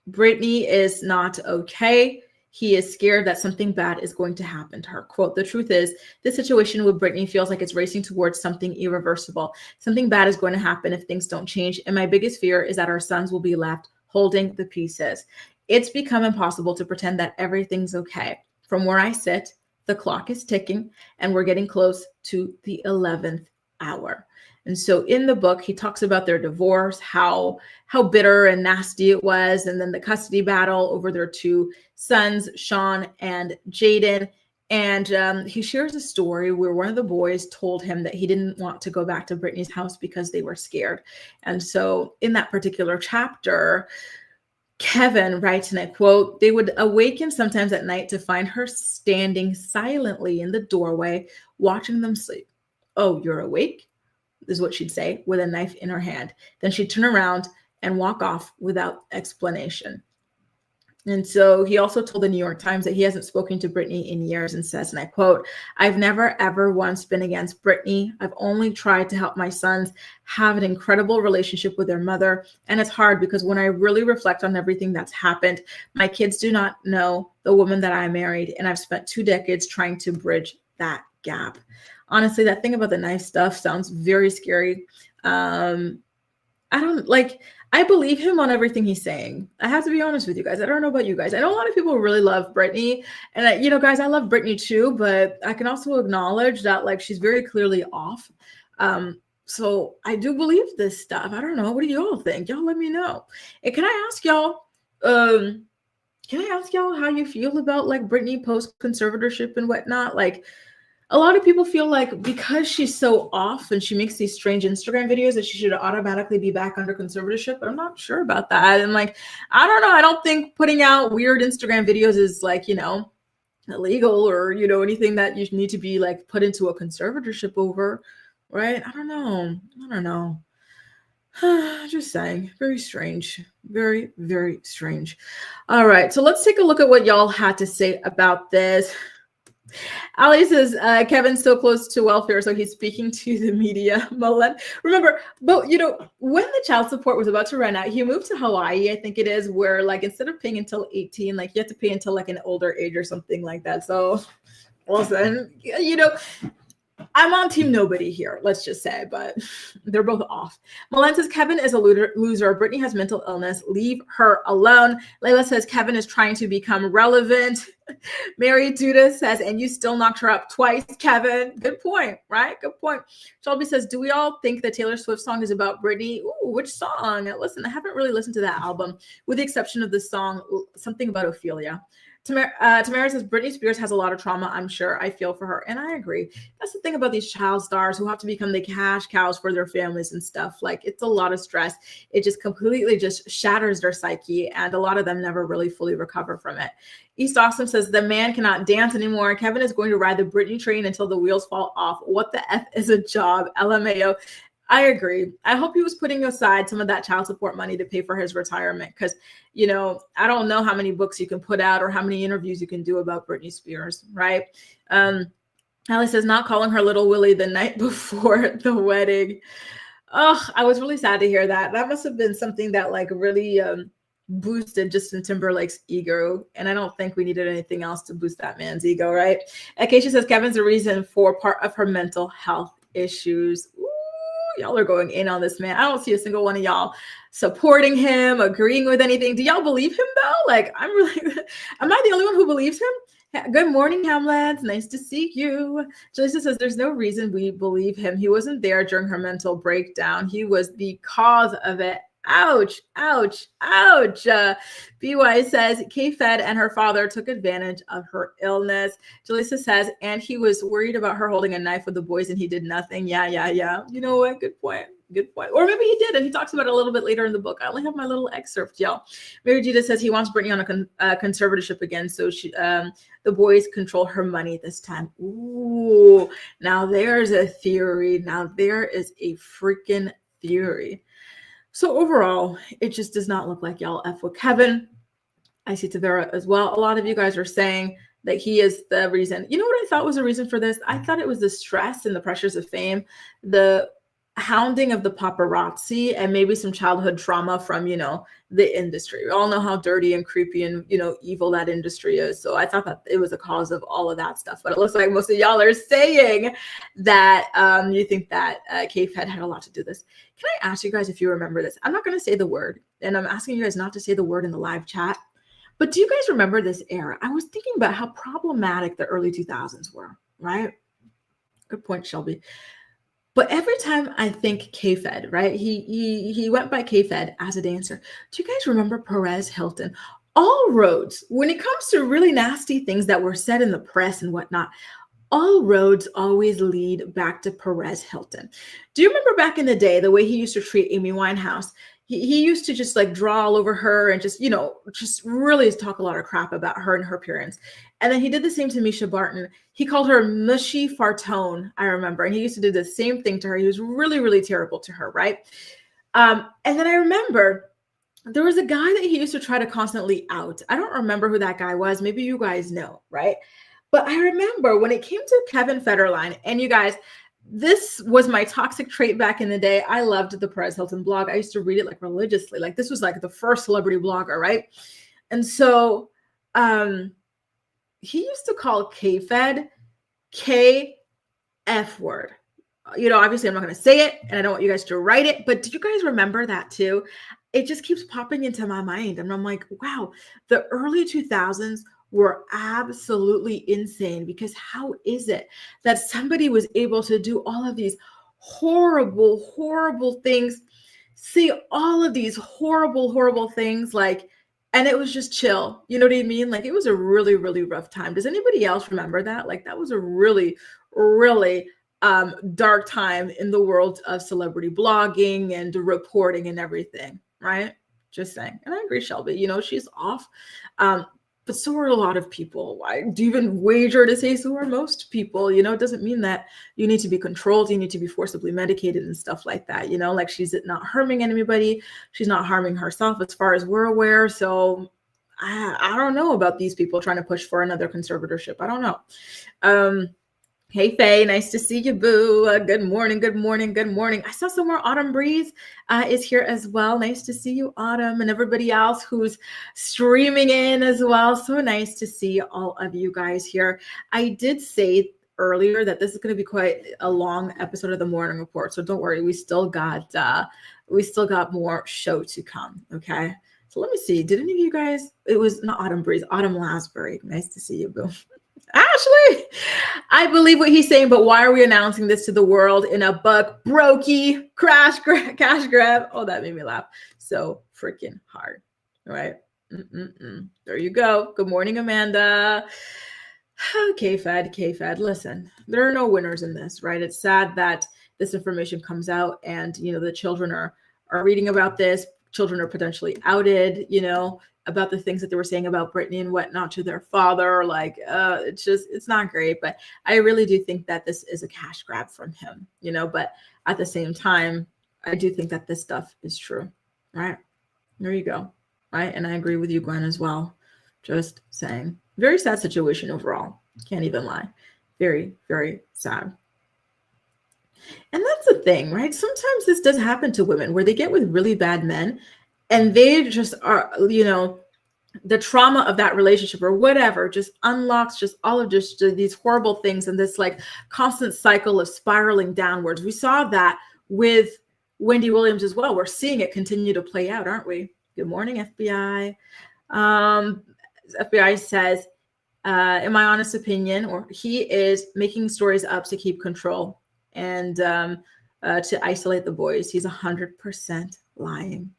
Britney is not okay. He is scared that something bad is going to happen to her. Quote, the truth is, this situation with Britney feels like it's racing towards something irreversible. Something bad is going to happen if things don't change. And my biggest fear is that our sons will be left holding the pieces. It's become impossible to pretend that everything's okay. From where I sit, the clock is ticking and we're getting close to the 11th hour. And so in the book, he talks about their divorce, how bitter and nasty it was, and then the custody battle over their two sons, Sean and Jaden. And he shares a story where one of the boys told him that he didn't want to go back to Britney's house because they were scared. And so in that particular chapter, Kevin writes, and I quote, they would awaken sometimes at night to find her standing silently in the doorway, watching them sleep. Oh, you're awake? Is what she'd say, with a knife in her hand. Then she'd turn around and walk off without explanation. And so he also told the New York Times that he hasn't spoken to Britney in years and says, and I quote, I've never, ever once been against Britney. I've only tried to help my sons have an incredible relationship with their mother. And it's hard because when I really reflect on everything that's happened, my kids do not know the woman that I married. And I've spent 2 decades trying to bridge that gap. Honestly, that thing about the knife stuff sounds very scary. I believe him on everything he's saying. I have to be honest with you guys. I don't know about you guys. I know a lot of people really love Britney. And, guys, I love Britney too, but I can also acknowledge that, like, she's very clearly off. So I do believe this stuff. I don't know. What do you all think? Y'all let me know. And can I ask y'all how you feel about, like, Britney post conservatorship and whatnot? Like, a lot of people feel like because she's so off and she makes these strange Instagram videos that she should automatically be back under conservatorship. But I'm not sure about that. And like, I don't know. I don't think putting out weird Instagram videos is like, illegal or, anything that you need to be like put into a conservatorship over. Right. I don't know. Just saying. Very strange. Very, very strange. All right. So let's take a look at what y'all had to say about this. Ali says, Kevin's so close to welfare, so he's speaking to the media. Remember, but when the child support was about to run out, he moved to Hawaii, I think it is, where like instead of paying until 18, like you have to pay until like an older age or something like that. So listen, I'm on team nobody here, let's just say, but they're both off. Milan says, Kevin is a loser. Britney has mental illness. Leave her alone. Layla says, Kevin is trying to become relevant. Mary Duda says, and you still knocked her up twice, Kevin. Good point, right? Good point. Shelby says, do we all think the Taylor Swift song is about Britney? Ooh, which song? Listen, I haven't really listened to that album, with the exception of the song, something about Ophelia. Tamara says, Britney Spears has a lot of trauma, I'm sure. I feel for her. And I agree. That's the thing about these child stars who have to become the cash cows for their families and stuff. Like, it's a lot of stress. It just completely just shatters their psyche. And a lot of them never really fully recover from it. East Austin says, the man cannot dance anymore. Kevin is going to ride the Britney train until the wheels fall off. What the F is a job? LMAO. I agree. I hope he was putting aside some of that child support money to pay for his retirement because, I don't know how many books you can put out or how many interviews you can do about Britney Spears, right? Allie says, not calling her little Willie the night before the wedding. Oh, I was really sad to hear that. That must have been something that like really boosted Justin Timberlake's ego. And I don't think we needed anything else to boost that man's ego, right? Acacia says, Kevin's a reason for part of her mental health issues. Ooh, y'all are going in on this man. I don't see a single one of y'all supporting him, agreeing with anything. Do y'all believe him though? Like, am I the only one who believes him? Good morning, Hamlet. Nice to see you. Jalisa says there's no reason we believe him. He wasn't there during her mental breakdown. He was the cause of it. Ouch, ouch, ouch. BY says K-Fed and her father took advantage of her illness. Jalisa says, and he was worried about her holding a knife with the boys and he did nothing. Yeah. You know what? Good point. Good point. Or maybe he did, and he talks about it a little bit later in the book. I only have my little excerpt, y'all. Mary Gita says he wants Britney on a conservatorship again, so the boys control her money this time. Ooh, now there's a theory. Now there is a freaking theory. So overall, it just does not look like y'all F with Kevin. I see Tavera as well. A lot of you guys are saying that he is the reason. You know what I thought was a reason for this? I thought it was the stress and the pressures of fame, the hounding of the paparazzi, and maybe some childhood trauma from, the industry. We all know how dirty and creepy and, evil that industry is. So I thought that it was a cause of all of that stuff. But it looks like most of y'all are saying that you think that K-Fed had a lot to do with this. Can I ask you guys if you remember this? I'm not going to say the word, and I'm asking you guys not to say the word in the live chat. But do you guys remember this era? I was thinking about how problematic the early 2000s were, right? Good point, Shelby. But every time I think K-Fed, right? He went by K-Fed as a dancer. Do you guys remember Perez Hilton? All roads, when it comes to really nasty things that were said in the press and whatnot, all roads always lead back to Perez Hilton. Do you remember back in the day, the way he used to treat Amy Winehouse? He used to just like draw all over her and just really talk a lot of crap about her and her appearance. And then he did the same to Misha Barton. He called her mushy fartone, I remember. And he used to do the same thing to her. He was really, really terrible to her, right? And then I remember there was a guy that he used to try to constantly out. I don't remember who that guy was. Maybe you guys know, right? But I remember when it came to Kevin Federline, and you guys, this was my toxic trait back in the day. I loved the Perez Hilton blog. I used to read it like religiously. Like this was like the first celebrity blogger, right? And so he used to call K-Fed KF word. Obviously I'm not going to say it and I don't want you guys to write it, but did you guys remember that too? It just keeps popping into my mind. And I'm like, wow, the early 2000s were absolutely insane, because how is it that somebody was able to do all of these horrible, horrible things, see all of these horrible, horrible things, and it was just chill. You know what I mean? Like it was a really, really rough time. Does anybody else remember that? Like that was a really, really dark time in the world of celebrity blogging and reporting and everything, right? Just saying. And I agree, Shelby, she's off. But so are a lot of people. I do even wager to say so are most people. It doesn't mean that you need to be controlled. You need to be forcibly medicated and stuff like that. Like she's not harming anybody. She's not harming herself as far as we're aware. So I don't know about these people trying to push for another conservatorship. I don't know. Hey, Faye, nice to see you, boo. Good morning, good morning, good morning. I saw somewhere Autumn Breeze is here as well. Nice to see you, Autumn, and everybody else who's streaming in as well. So nice to see all of you guys here. I did say earlier that this is going to be quite a long episode of the Morning Report, so don't worry. We still got more show to come, okay? So let me see. Did any of you guys, it was not Autumn Breeze, Autumn Lasbury. Nice to see you, boo. Ashley, I believe what he's saying, but why are we announcing this to the world in a buck brokey cash grab? Oh, that made me laugh so freaking hard. All right. There you go. Good morning, Amanda. K-Fed. Listen, there are no winners in this, right? It's sad that this information comes out and, the children are reading about this. Children are potentially outed, about the things that they were saying about Britney and whatnot to their father. Like, it's not great. But I really do think that this is a cash grab from him, but at the same time, I do think that this stuff is true, right? There you go, right? And I agree with you, Gwen, as well. Just saying. Very sad situation overall. Can't even lie. Very, very sad. And that's the thing, right? Sometimes this does happen to women where they get with really bad men and they just are, the trauma of that relationship or whatever just unlocks just all of just these horrible things and this like constant cycle of spiraling downwards. We saw that with Wendy Williams as well. We're seeing it continue to play out, aren't we? Good morning, FBI. FBI says, in my honest opinion, or he is making stories up to keep control and to isolate the boys. He's 100% lying.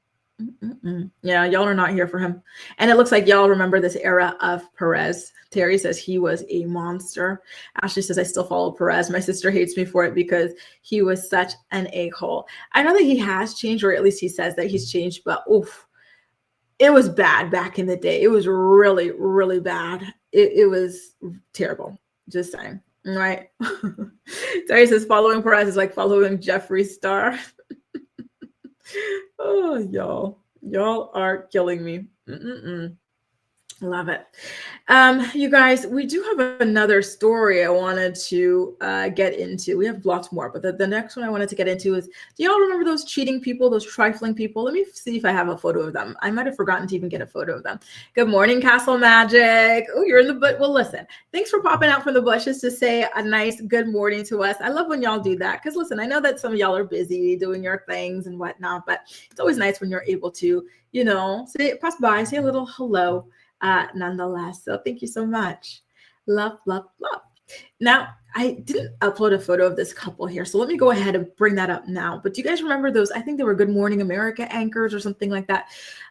Yeah, y'all are not here for him. And it looks like y'all remember this era of Perez. Terry says he was a monster. Ashley says, I still follow Perez. My sister hates me for it because he was such an a-hole. I know that he has changed, or at least he says that he's changed, but oof, it was bad back in the day. It was really, really bad. It was terrible. Just saying. Right? Terry says, following Perez is like following Jeffree Star. Oh, y'all are killing me. Love it. You guys, we do have another story I wanted to get into. We have lots more, but the next one I wanted to get into is, do y'all remember those cheating people, those trifling people? Let me see if I have a photo of them. I might have forgotten to even get a photo of them. Good morning, Castle Magic. Oh, you're in the bush. Well, listen, thanks for popping out from the bushes to say a nice good morning to us. I love when y'all do that because, listen, I know that some of y'all are busy doing your things and whatnot, but it's always nice when you're able to, pass by, say a little hello. Nonetheless. So thank you so much. Love, love, love. Now, I didn't upload a photo of this couple here, so let me go ahead and bring that up now. But do you guys remember those? I think they were Good Morning America anchors or something like that,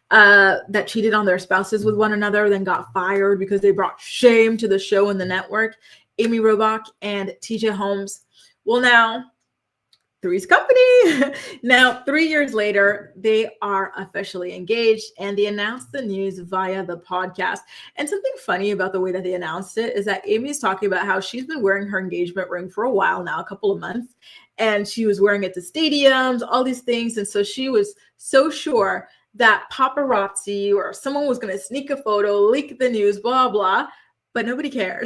that cheated on their spouses with one another, then got fired because they brought shame to the show and the network. Amy Robach and TJ Holmes. Well, now, Three's Company. Now, 3 years later, they are officially engaged and they announced the news via the podcast. And something funny about the way that they announced it is that Amy's talking about how she's been wearing her engagement ring for a while now, a couple of months, and she was wearing it to stadiums, all these things. And so she was so sure that paparazzi or someone was going to sneak a photo, leak the news, blah, blah, but nobody cared.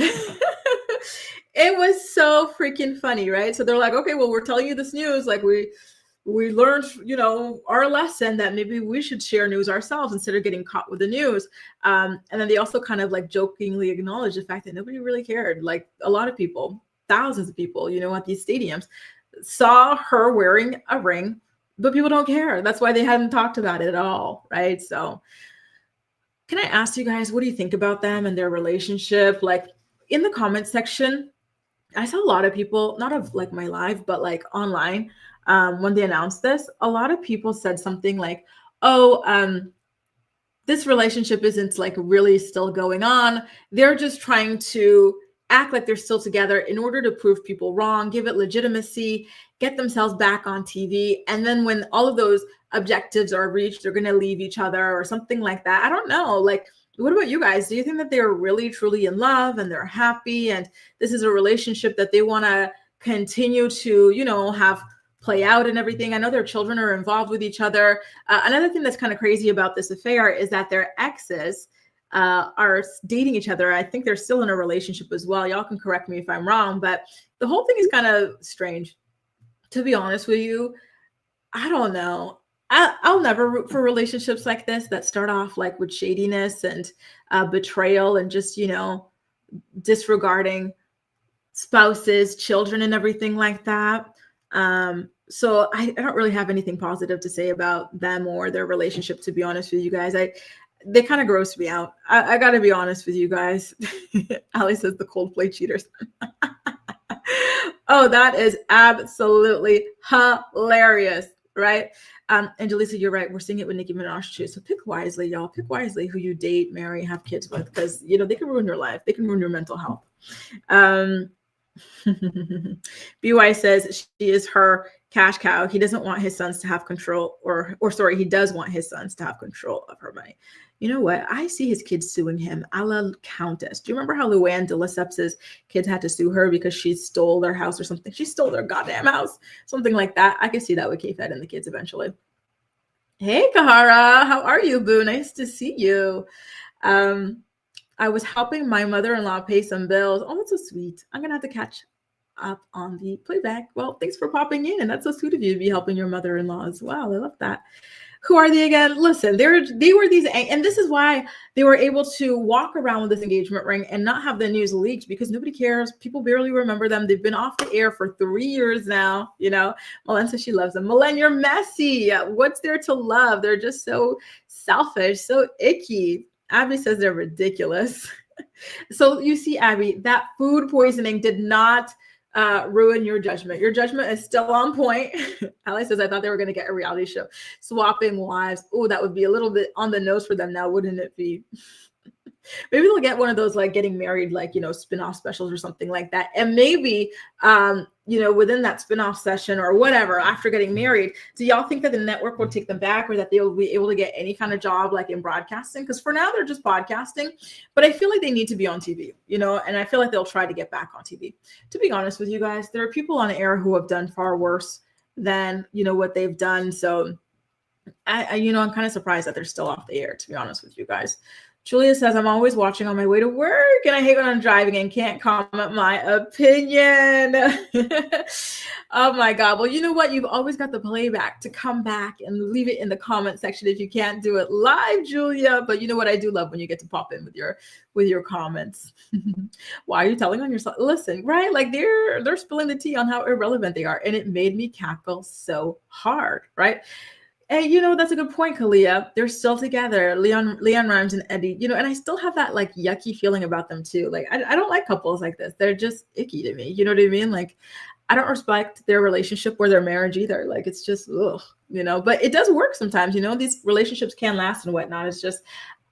It was so freaking funny, right? So they're like, okay, well, we're telling you this news. Like we learned, our lesson that maybe we should share news ourselves instead of getting caught with the news. And then they also kind of like jokingly acknowledged the fact that nobody really cared. Like a lot of people, thousands of people, at these stadiums saw her wearing a ring, but people don't care. That's why they hadn't talked about it at all, right? So can I ask you guys, what do you think about them and their relationship? Like in the comment section, I saw a lot of people, not of like my live, but like online, when they announced this, a lot of people said something like, this relationship isn't like really still going on. They're just trying to act like they're still together in order to prove people wrong, give it legitimacy, get themselves back on TV. And then when all of those objectives are reached, they're going to leave each other or something like that. I don't know. Like, what about you guys? Do you think that they're really, truly in love and they're happy and this is a relationship that they want to continue to, have play out and everything? I know their children are involved with each other. Another thing that's kind of crazy about this affair is that their exes are dating each other. I think they're still in a relationship as well. Y'all can correct me if I'm wrong, but the whole thing is kind of strange. To be honest with you, I don't know. I'll never root for relationships like this that start off like with shadiness and betrayal and just, disregarding spouses, children, and everything like that. So I don't really have anything positive to say about them or their relationship, to be honest with you guys. They kind of gross me out. I got to be honest with you guys. Ali says the Coldplay cheaters. Oh, that is absolutely hilarious, right? And Jaleesa, you're right. We're seeing it with Nicki Minaj too. So pick wisely, y'all. Pick wisely who you date, marry, have kids with, because they can ruin your life. They can ruin your mental health. BY says she is her cash cow. He doesn't want his sons to have control, or sorry, he does want his sons to have control of her money. You know what? I see his kids suing him, a la Countess. Do you remember how Luann de Lesseps' kids had to sue her because she stole their house or something? She stole their goddamn house, something like that. I could see that with K-Fed and the kids eventually. Hey, Kahara, how are you, boo? Nice to see you. I was helping my mother-in-law pay some bills. Oh, that's so sweet. I'm gonna have to catch up on the playback. Well, thanks for popping in, and that's so sweet of you to be helping your mother-in-law as well. I love that. Who are they again? Listen, they were these, and this is why they were able to walk around with this engagement ring and not have the news leaked, because nobody cares. People barely remember them. They've been off the air for 3 years now. You know, Malen says she loves them. Malen, you're messy. What's there to love? They're just so selfish, so icky. Abby says they're ridiculous. So you see, Abby, that food poisoning did not ruin your judgment. Your judgment is still on point. Ali says, I thought they were going to get a reality show. Swapping wives. Oh, that would be a little bit on the nose for them now, wouldn't it be? Maybe they'll get one of those like getting married, like, you know, spin-off specials or something like that. And maybe, you know, within that spin-off session or whatever, after getting married, do y'all think that the network will take them back, or that they will be able to get any kind of job like in broadcasting? Because for now they're just podcasting, but I feel like they need to be on TV, you know, and I feel like they'll try to get back on TV. To be honest with you guys, there are people on air who have done far worse than, you know, what they've done. So you know, I'm kind of surprised that they're still off the air, to be honest with you guys. Julia says, I'm always watching on my way to work, and I hate when I'm driving and can't comment my opinion. Oh my God. Well, you know what? You've always got the playback to come back and leave it in the comment section if you can't do it live, Julia. But you know what? I do love when you get to pop in with your comments. Why are you telling on yourself? Listen, right? Like they're spilling the tea on how irrelevant they are. And it made me cackle so hard, right? And you know, that's a good point, Kalia. They're still together, Leon Rhymes and Eddie, you know, and I still have that like yucky feeling about them too. Like, I don't like couples like this. They're just icky to me. You know what I mean? Like, I don't respect their relationship or their marriage either. Like, it's just, ugh, you know, but it does work sometimes, you know, these relationships can last and whatnot. It's just,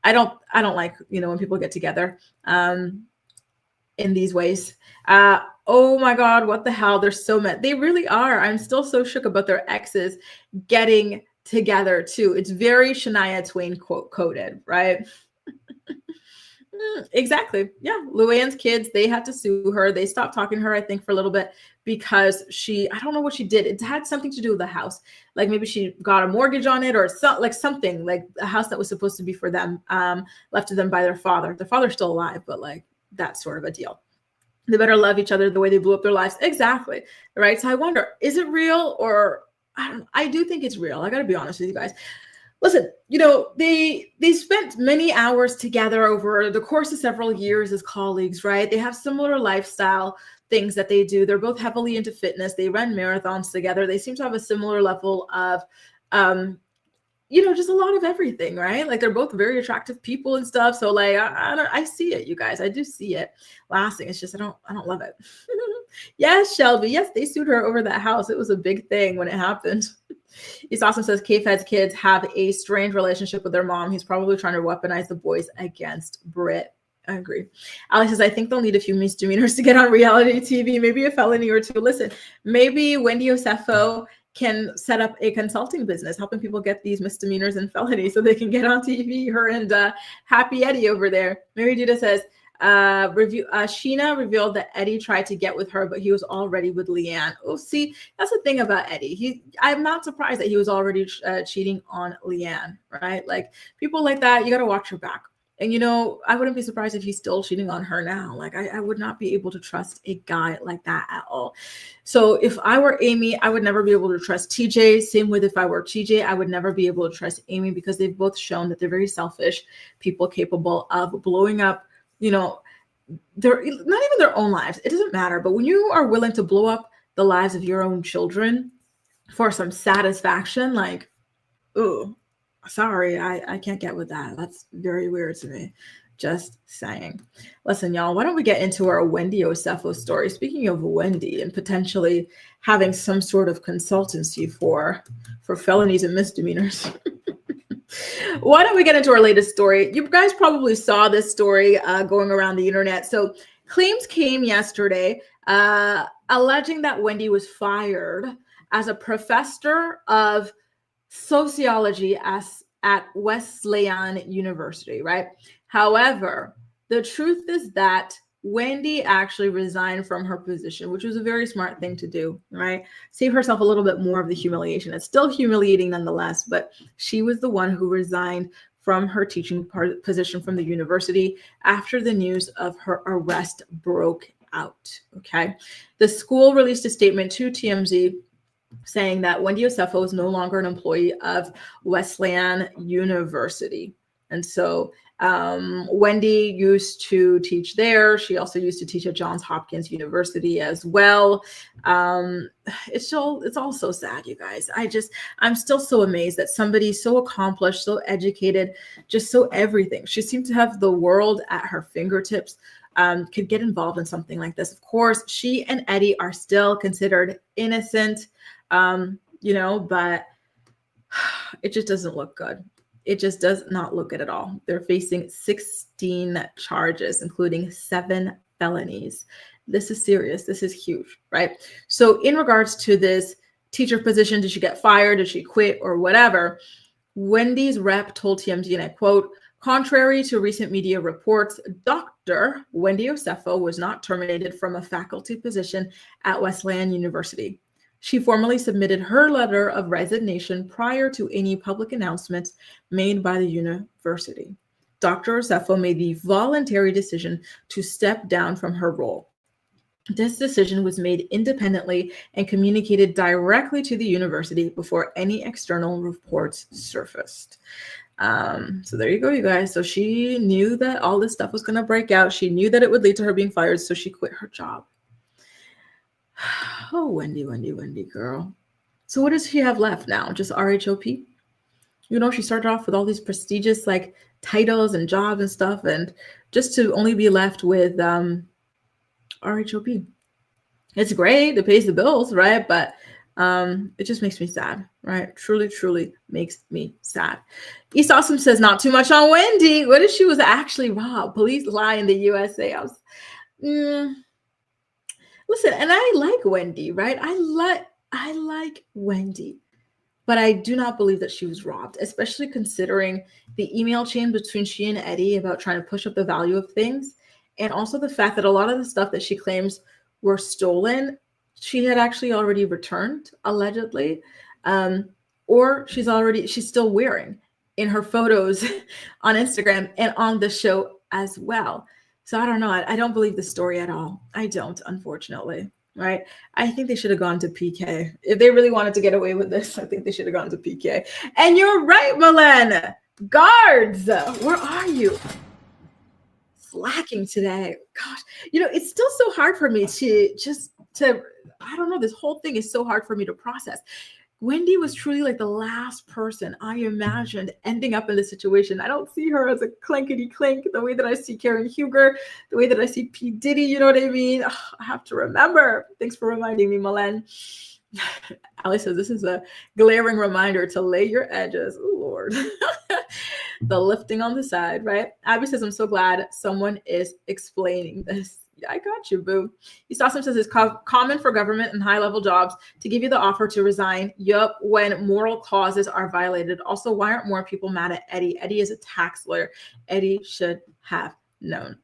I don't like, you know, when people get together in these ways. Oh my God, what the hell? They're so mad. They really are. I'm still so shook about their exes getting together too. It's very Shania Twain coded, right? Exactly. Yeah. Luann's kids, they had to sue her. They stopped talking to her, I think, for a little bit because I don't know what she did. It had something to do with the house. Like maybe she got a mortgage on it or something like a house that was supposed to be for them, left to them by their father. Their father's still alive, but like that sort of a deal. They better love each other the way they blew up their lives. Exactly. Right. So I wonder, is it real, or I do think it's real. I got to be honest with you guys. Listen, you know, they spent many hours together over the course of several years as colleagues, right? They have similar lifestyle things that they do. They're both heavily into fitness. They run marathons together. They seem to have a similar level of, you know, just a lot of everything, right? Like they're both very attractive people and stuff. So like, I see it, you guys. I do see it lasting. It's just, I don't love it. Yes, Shelby. Yes, they sued her over that house. It was a big thing when it happened. East Austin says K-Fed's kids have a strange relationship with their mom. He's probably trying to weaponize the boys against Britt. I agree. Alex says, I think they'll need a few misdemeanors to get on reality TV, maybe a felony or two. Listen, maybe Wendy Osefo can set up a consulting business, helping people get these misdemeanors and felonies so they can get on TV. Her and Happy Eddie over there. Mary Judah says, Chyna revealed that Eddie tried to get with her, but he was already with Leanne. Oh, see, that's the thing about Eddie. I'm not surprised that he was already cheating on Leanne, right? Like people like that, you got to watch your back. And, you know, I wouldn't be surprised if he's still cheating on her now. Like, I would not be able to trust a guy like that at all. So if I were Amy, I would never be able to trust TJ. Same with if I were TJ, I would never be able to trust Amy, because they've both shown that they're very selfish people capable of blowing up, you know, they're not even their own lives. It doesn't matter. But when you are willing to blow up the lives of your own children for some satisfaction, like, ooh, sorry, I can't get with that. That's very weird to me. Just saying. Listen, y'all, why don't we get into our Wendy Osefo story? Speaking of Wendy and potentially having some sort of consultancy for felonies and misdemeanors. Why don't we get into our latest story? You guys probably saw this story going around the internet. So claims came yesterday alleging that Wendy was fired as a professor of sociology at Wesleyan University, right? However, the truth is that Wendy actually resigned from her position, which was a very smart thing to do, right? Save herself a little bit more of the humiliation. It's still humiliating nonetheless, but she was the one who resigned from her teaching position from the university after the news of her arrest broke out, okay? The school released a statement to TMZ saying that Wendy Osefo is no longer an employee of Wesleyan University. And so Wendy used to teach there. She also used to teach at Johns Hopkins University as well. It's all so sad, you guys. I'm still so amazed that somebody so accomplished, so educated, just so everything. She seemed to have the world at her fingertips. Could get involved in something like this. Of course, she and Eddie are still considered innocent, but it just doesn't look good. It just does not look good at all. They're facing 16 charges, including 7 felonies. This is serious. This is huge, right? So in regards to this teacher position, did she get fired? Did she quit or whatever? Wendy's rep told TMZ, and I quote, "Contrary to recent media reports, Dr. Wendy Osefo was not terminated from a faculty position at Wesleyan University. She formally submitted her letter of resignation prior to any public announcements made by the university. Dr. Osefo made the voluntary decision to step down from her role. This decision was made independently and communicated directly to the university before any external reports surfaced." So there you go, you guys. So she knew that all this stuff was going to break out. She knew that it would lead to her being fired, so she quit her job. Oh, Wendy, girl. So what does she have left now? Just RHOP? She started off with all these prestigious titles and jobs and stuff, and just to only be left with RHOP. It's great. It pays the bills, right? But it just makes me sad, right? Truly makes me sad. East Awesome says not too much on Wendy. What if she was actually robbed? Police lie in the USA. Listen, and I like Wendy, right? I like Wendy, but I do not believe that she was robbed, especially considering the email chain between she and Eddie about trying to push up the value of things, and also the fact that a lot of the stuff that she claims were stolen, she had actually already returned, allegedly, or she's still wearing in her photos on Instagram and on the show as well. So I don't know. I don't believe the story at all. I don't, unfortunately, right? I think they should have gone to PK. If they really wanted to get away with this, I think they should have gone to PK. And you're right, Milan. Guards, where are you? Slacking today. Gosh, it's still so hard for me to I don't know, this whole thing is so hard for me to process. Wendy was truly the last person I imagined ending up in this situation. I don't see her as a clankety clink the way that I see Karen Huger, the way that I see P. Diddy, you know what I mean? Ugh, I have to remember. Thanks for reminding me, Milan. Ali says, this is a glaring reminder to lay your edges. Oh, Lord. The lifting on the side, right? Abby says, I'm so glad someone is explaining this. I got you, boo. East Awesome says it's common for government and high-level jobs to give you the offer to resign. Yup, when moral clauses are violated. Also, why aren't more people mad at Eddie? Eddie is a tax lawyer. Eddie should have known.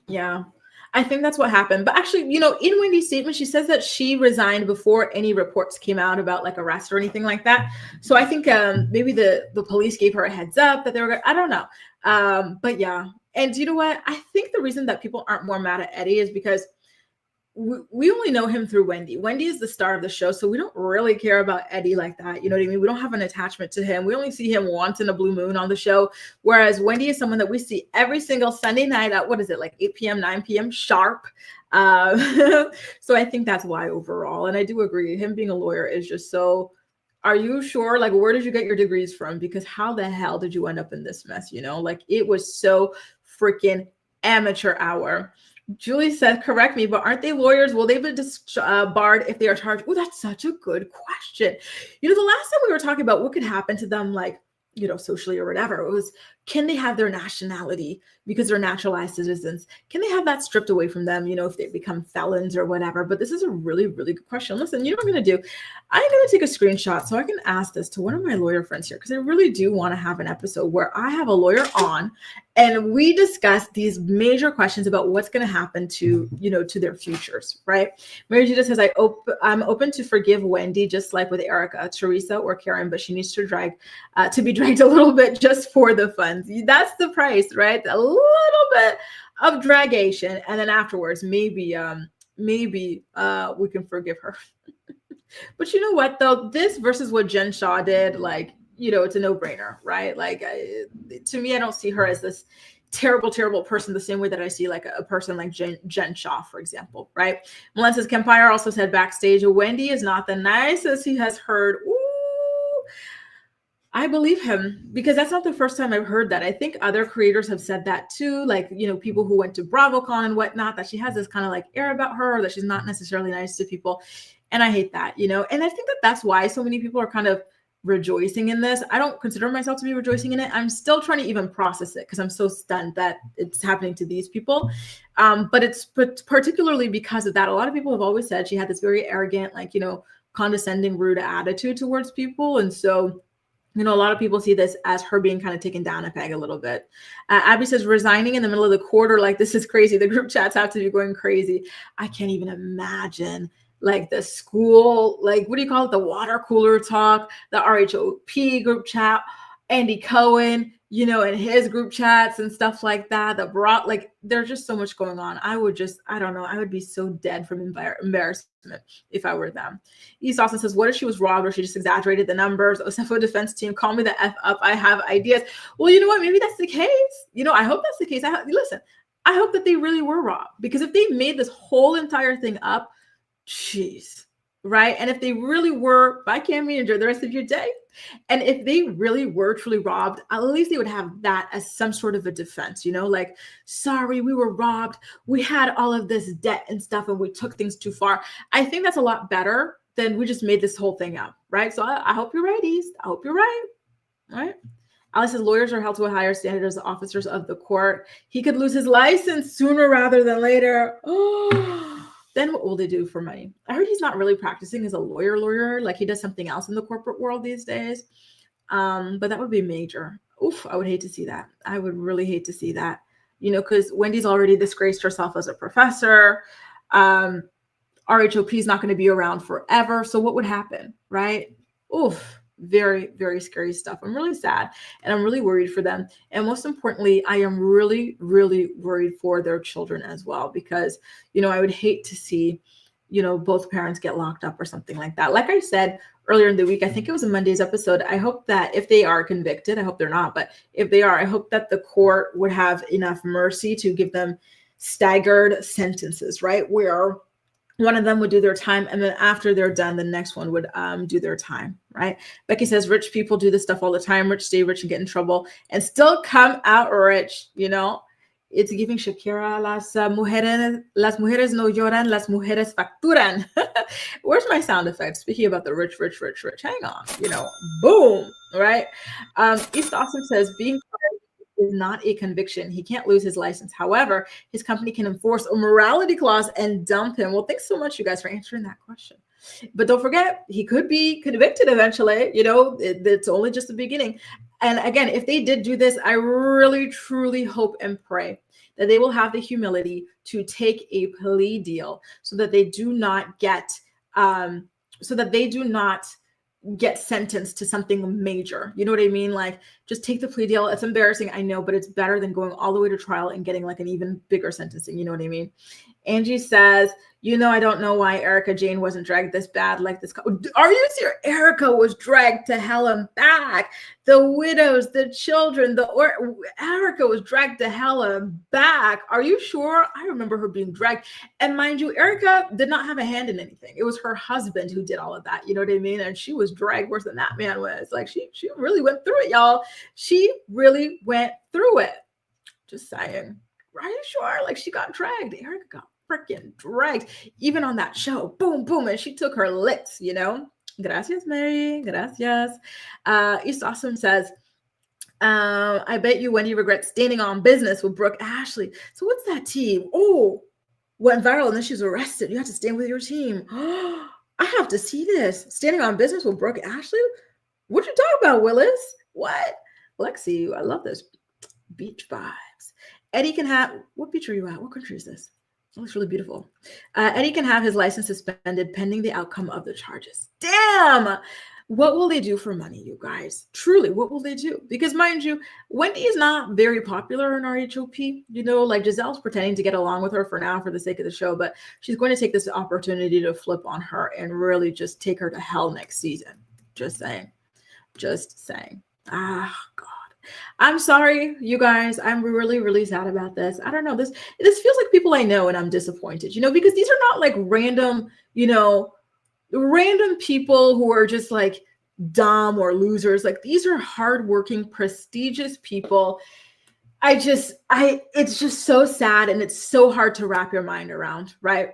Yeah, I think that's what happened. But actually, in Wendy's statement, she says that she resigned before any reports came out about arrest or anything like that. So I think maybe the police gave her a heads up that they were going. I don't know. But yeah. And you know what? I think the reason that people aren't more mad at Eddie is because we only know him through Wendy. Wendy is the star of the show, so we don't really care about Eddie like that. You know what I mean? We don't have an attachment to him. We only see him once in a blue moon on the show, whereas Wendy is someone that we see every single Sunday night at, 8 p.m., 9 p.m. sharp. So I think that's why overall. And I do agree, him being a lawyer is just so... Are you sure? Where did you get your degrees from? Because how the hell did you end up in this mess? It was so freaking amateur hour. Julie said, correct me, but aren't they lawyers? Will they be barred if they are charged? Oh, that's such a good question. The last time we were talking about what could happen to them, socially or whatever, it was Can they have their nationality because they're naturalized citizens? Can they have that stripped away from them, if they become felons or whatever? But this is a really, really good question. Listen, you know what I'm going to do? I'm going to take a screenshot so I can ask this to one of my lawyer friends here, because I really do want to have an episode where I have a lawyer on and we discuss these major questions about what's going to happen to, to their futures, right? Mary Judith says, I'm open to forgive Wendy, just like with Erica, Teresa, or Karen, but she needs to be dragged a little bit just for the funds. That's the price, right? A little bit of dragation, and then afterwards, maybe we can forgive her. But you know what, though? This versus what Jen Shaw did, it's a no-brainer, right? To me, I don't see her as this terrible, terrible person the same way that I see like a person like Jen Shaw, for example, right? Melissa's Kempire also said backstage, Wendy is not the nicest he has heard. Ooh, I believe him, because that's not the first time I've heard that. I think other creators have said that too, like, people who went to BravoCon and whatnot, that she has this kind of like air about her, that she's not necessarily nice to people. And I hate that, and I think that that's why so many people are kind of rejoicing in this. I don't consider myself to be rejoicing in it. I'm still trying to even process it because I'm so stunned that it's happening to these people. But it's particularly because of that. A lot of people have always said she had this very arrogant, condescending, rude attitude towards people. And so, a lot of people see this as her being kind of taken down a peg a little bit. Abby says, resigning in the middle of the quarter, this is crazy. The group chats have to be going crazy. I can't even imagine the school, what do you call it? The water cooler talk, the RHOP group chat, Andy Cohen, and his group chats and stuff like that, that brought, there's just so much going on. I don't know. I would be so dead from embarrassment if I were them. East Austin says, what if she was robbed or she just exaggerated the numbers? OSEFO defense team, call me the F up. I have ideas. Well, you know what? Maybe that's the case. I hope that's the case. Listen, I hope that they really were robbed, because if they made this whole entire thing up, jeez, right? And if they really were, bye Cammy, enjoy the rest of your day. And if they really were truly robbed, at least they would have that as some sort of a defense, sorry, we were robbed. We had all of this debt and stuff and we took things too far. I think that's a lot better than we just made this whole thing up, right? So I hope you're right, East. I hope you're right. All right. Alice says lawyers are held to a higher standard as officers of the court. He could lose his license sooner rather than later. Oh. Then what will they do for money? I heard he's not really practicing as a lawyer, like he does something else in the corporate world these days. But that would be major. Oof, I would hate to see that. I would really hate to see that, because Wendy's already disgraced herself as a professor. RHOP is not going to be around forever. So what would happen, right? Oof. Very, very scary stuff. I'm really sad and I'm really worried for them. And most importantly, I am really, really worried for their children as well, because, I would hate to see, both parents get locked up or something like that. Like I said earlier in the week, I think it was a Monday's episode. I hope that if they are convicted, I hope they're not, but if they are, I hope that the court would have enough mercy to give them staggered sentences, right? Where one of them would do their time, and then after they're done, the next one would do their time, right? Becky says, rich people do this stuff all the time. Rich stay rich and get in trouble and still come out rich, It's giving Shakira, las mujeres no lloran, las mujeres facturan. Where's my sound effect? Speaking about the rich. Hang on, boom, right? East Austin says, being is not a conviction. He can't lose his license. However, his company can enforce a morality clause and dump him. Well, thanks so much, you guys, for answering that question. But don't forget, he could be convicted eventually. It's only just the beginning. And again, if they did do this, I really, truly hope and pray that they will have the humility to take a plea deal so that they do not get sentenced to something major. You know what I mean? Just take the plea deal. It's embarrassing, I know, but it's better than going all the way to trial and getting an even bigger sentencing. You know what I mean? Angie says, I don't know why Erica Jane wasn't dragged this bad like this. Are you serious? Erica was dragged to hell and back. The widows, the children, Erica was dragged to hell and back. Are you sure? I remember her being dragged. And mind you, Erica did not have a hand in anything. It was her husband who did all of that. You know what I mean? And she was dragged worse than that man was. She really went through it, y'all. She really went through it. Just saying. Are you sure? She got dragged. Erica got freaking dragged, even on that show. Boom, boom. And she took her licks, Gracias, Mary. Gracias. East Awesome says, I bet you Wendy regrets standing on business with Brooke Ashley. So what's that tea? Oh, went viral and then she was arrested. You have to stand with your team. I have to see this. Standing on business with Brooke Ashley? What you talking about, Willis? What? Lexi, I love this. Beach vibes. Eddie can have, what beach are you at? What country is this? It looks really beautiful. Eddie can have his license suspended pending the outcome of the charges. Damn! What will they do for money, you guys? Truly, what will they do? Because mind you, Wendy is not very popular in RHOP. You know, like Giselle's pretending to get along with her for now for the sake of the show, but she's going to take this opportunity to flip on her and really just take her to hell next season. Just saying. Just saying. Ah, God. I'm sorry, you guys. I'm really, really sad about this. I don't know. This feels like people I know and I'm disappointed, you know, because these are not like random, you know, random people who are just like dumb or losers. Like these are hardworking, prestigious people. It's just so sad and it's so hard to wrap your mind around, right?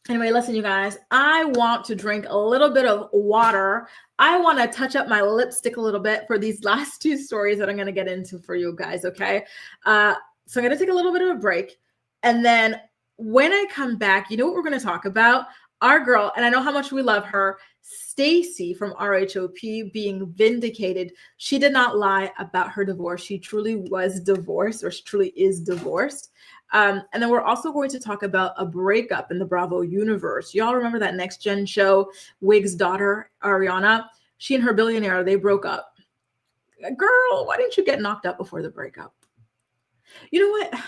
Anyway, listen, you guys, I want to drink a little bit of water. I want to touch up my lipstick a little bit for these last two stories that I'm going to get into for you guys, okay? So I'm going to take a little bit of a break. And then when I come back, you know what we're going to talk about? Our girl, and I know how much we love her, Stacey from RHOP being vindicated. She did not lie about her divorce. She truly was divorced, or she truly is divorced. And then we're also going to talk about a breakup in the Bravo universe. Y'all remember that Next Gen show, Wig's daughter, Ariana? She and her billionaire, they broke up. Girl, why didn't you get knocked up before the breakup? You know what?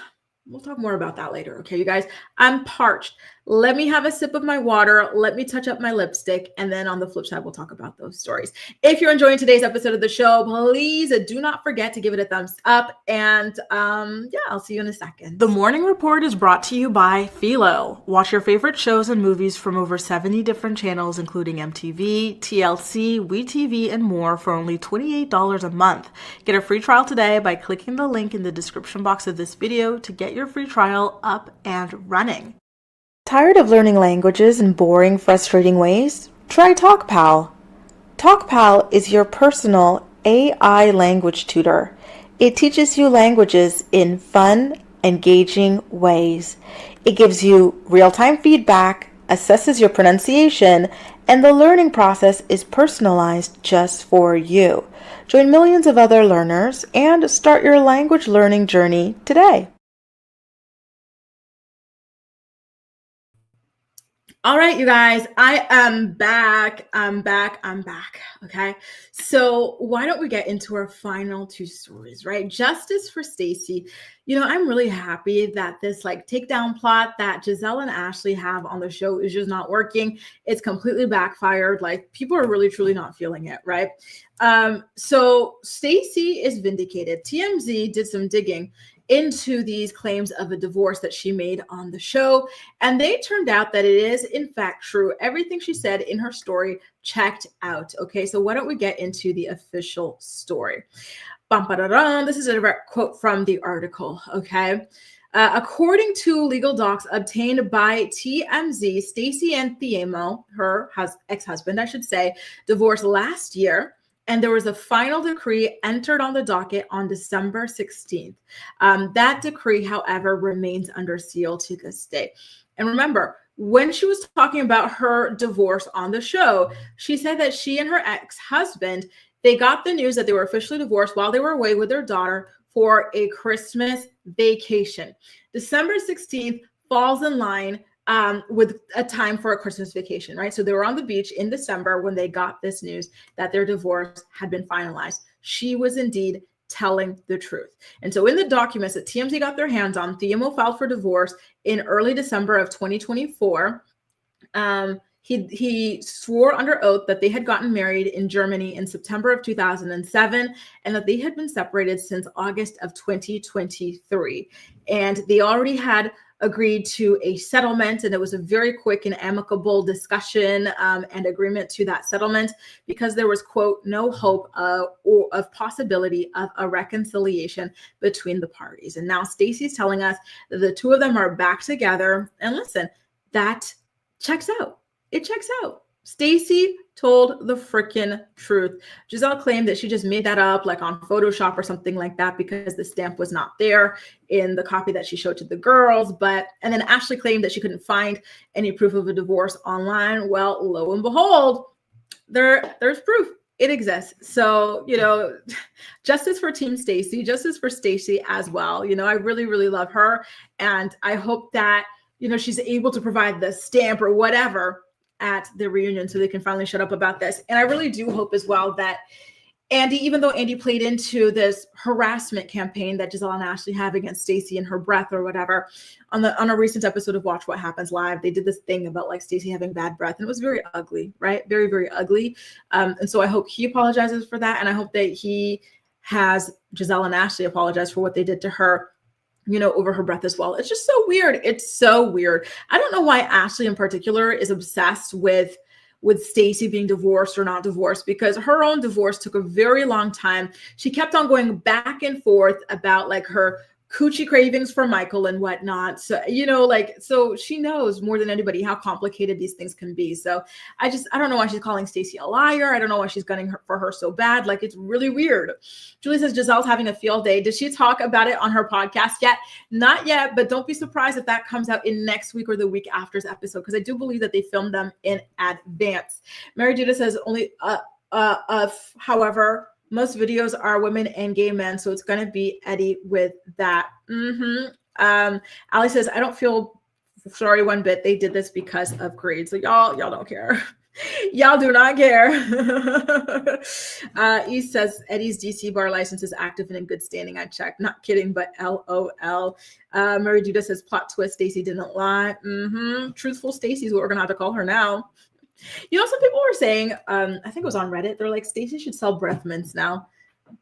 We'll talk more about that later. Okay, you guys, I'm parched. Let me have a sip of my water. Let me touch up my lipstick. And then on the flip side, we'll talk about those stories. If you're enjoying today's episode of the show, please do not forget to give it a thumbs up. And yeah, I'll see you in a second. The Morning Report is brought to you by Philo. Watch your favorite shows and movies from over 70 different channels, including MTV, TLC, WeTV, and more for only $28 a month. Get a free trial today by clicking the link in the description box of this video to get your free trial up and running. Tired of learning languages in boring, frustrating ways? Try TalkPal. TalkPal is your personal AI language tutor. It teaches you languages in fun, engaging ways. It gives you real-time feedback, assesses your pronunciation, and the learning process is personalized just for you. Join millions of other learners and start your language learning journey today. All right, you guys, I am back. I'm back. Okay. So why don't we get into our final two stories, right? Justice for Stacey. You know, I'm really happy that this like takedown plot that Giselle and Ashley have on the show is just not working. It's completely backfired. Like people are really, truly not feeling it, right? So Stacey is vindicated. TMZ did some digging into these claims of a divorce that she made on the show. And they turned out that it is in fact true. Everything she said in her story checked out. Okay, so why don't we get into the official story? This is a direct quote from the article, okay? According to legal docs obtained by TMZ, Stacey and Thiemo, her ex-husband, I should say, divorced last year. And there was a final decree entered on the docket on December 16th. That decree, however, remains under seal to this day. And remember, when she was talking about her divorce on the show, she said that she and her ex-husband, they got the news that they were officially divorced while they were away with their daughter for a Christmas vacation. December 16th falls in line with a time for a Christmas vacation, right? So they were on the beach in December when they got this news that their divorce had been finalized. She was indeed telling the truth. And so in the documents that TMZ got their hands on, Thiemo filed for divorce in early December of 2024. He swore under oath that they had gotten married in Germany in September of 2007 and that they had been separated since August of 2023. And they already had agreed to a settlement, and it was a very quick and amicable discussion and agreement to that settlement because there was, quote, no hope of possibility of a reconciliation between the parties. And now Stacey's telling us that the two of them are back together. And listen, that checks out. It checks out. Stacey told the freaking truth. Giselle claimed that she just made that up like on Photoshop or something like that because the stamp was not there in the copy that she showed to the girls. And then Ashley claimed that she couldn't find any proof of a divorce online. Well, lo and behold, there's proof. It exists. So, justice for Team Stacey, justice for Stacey as well. I really, really love her. And I hope that, she's able to provide the stamp or whatever at the reunion so they can finally shut up about this. And I really do hope as well that Andy, even though Andy played into this harassment campaign that Giselle and Ashley have against Stacey and her breath or whatever, on a recent episode of Watch What Happens Live, they did this thing about like Stacey having bad breath, and it was very ugly, right? Very, very ugly. And so I hope he apologizes for that, and I hope that he has Giselle and Ashley apologize for what they did to her, over her breath as well. It's just so weird. It's so weird. I don't know why Ashley in particular is obsessed with Stacey being divorced or not divorced, because her own divorce took a very long time. She kept on going back and forth about like her coochie cravings for Michael and whatnot. So, so she knows more than anybody how complicated these things can be. So I don't know why she's calling Stacey a liar. I don't know why she's gunning for her so bad. Like, it's really weird. Julie says Giselle's having a field day. Did she talk about it on her podcast yet? Not yet, but don't be surprised if that comes out in next week or the week after's episode, because I do believe that they filmed them in advance. Mary Judah says only, however, most videos are women and gay men, so it's going to be Eddie with that. Ali says, I don't feel sorry one bit. They did this because of grades. So y'all don't care. Y'all do not care. East says Eddie's DC bar license is active and in good standing. I checked. Not kidding, but LOL. Mary Judah says plot twist. Stacey didn't lie. Truthful Stacey is what we're going to have to call her now. Some people were saying, I think it was on Reddit, they're like, Stacey should sell breath mints now.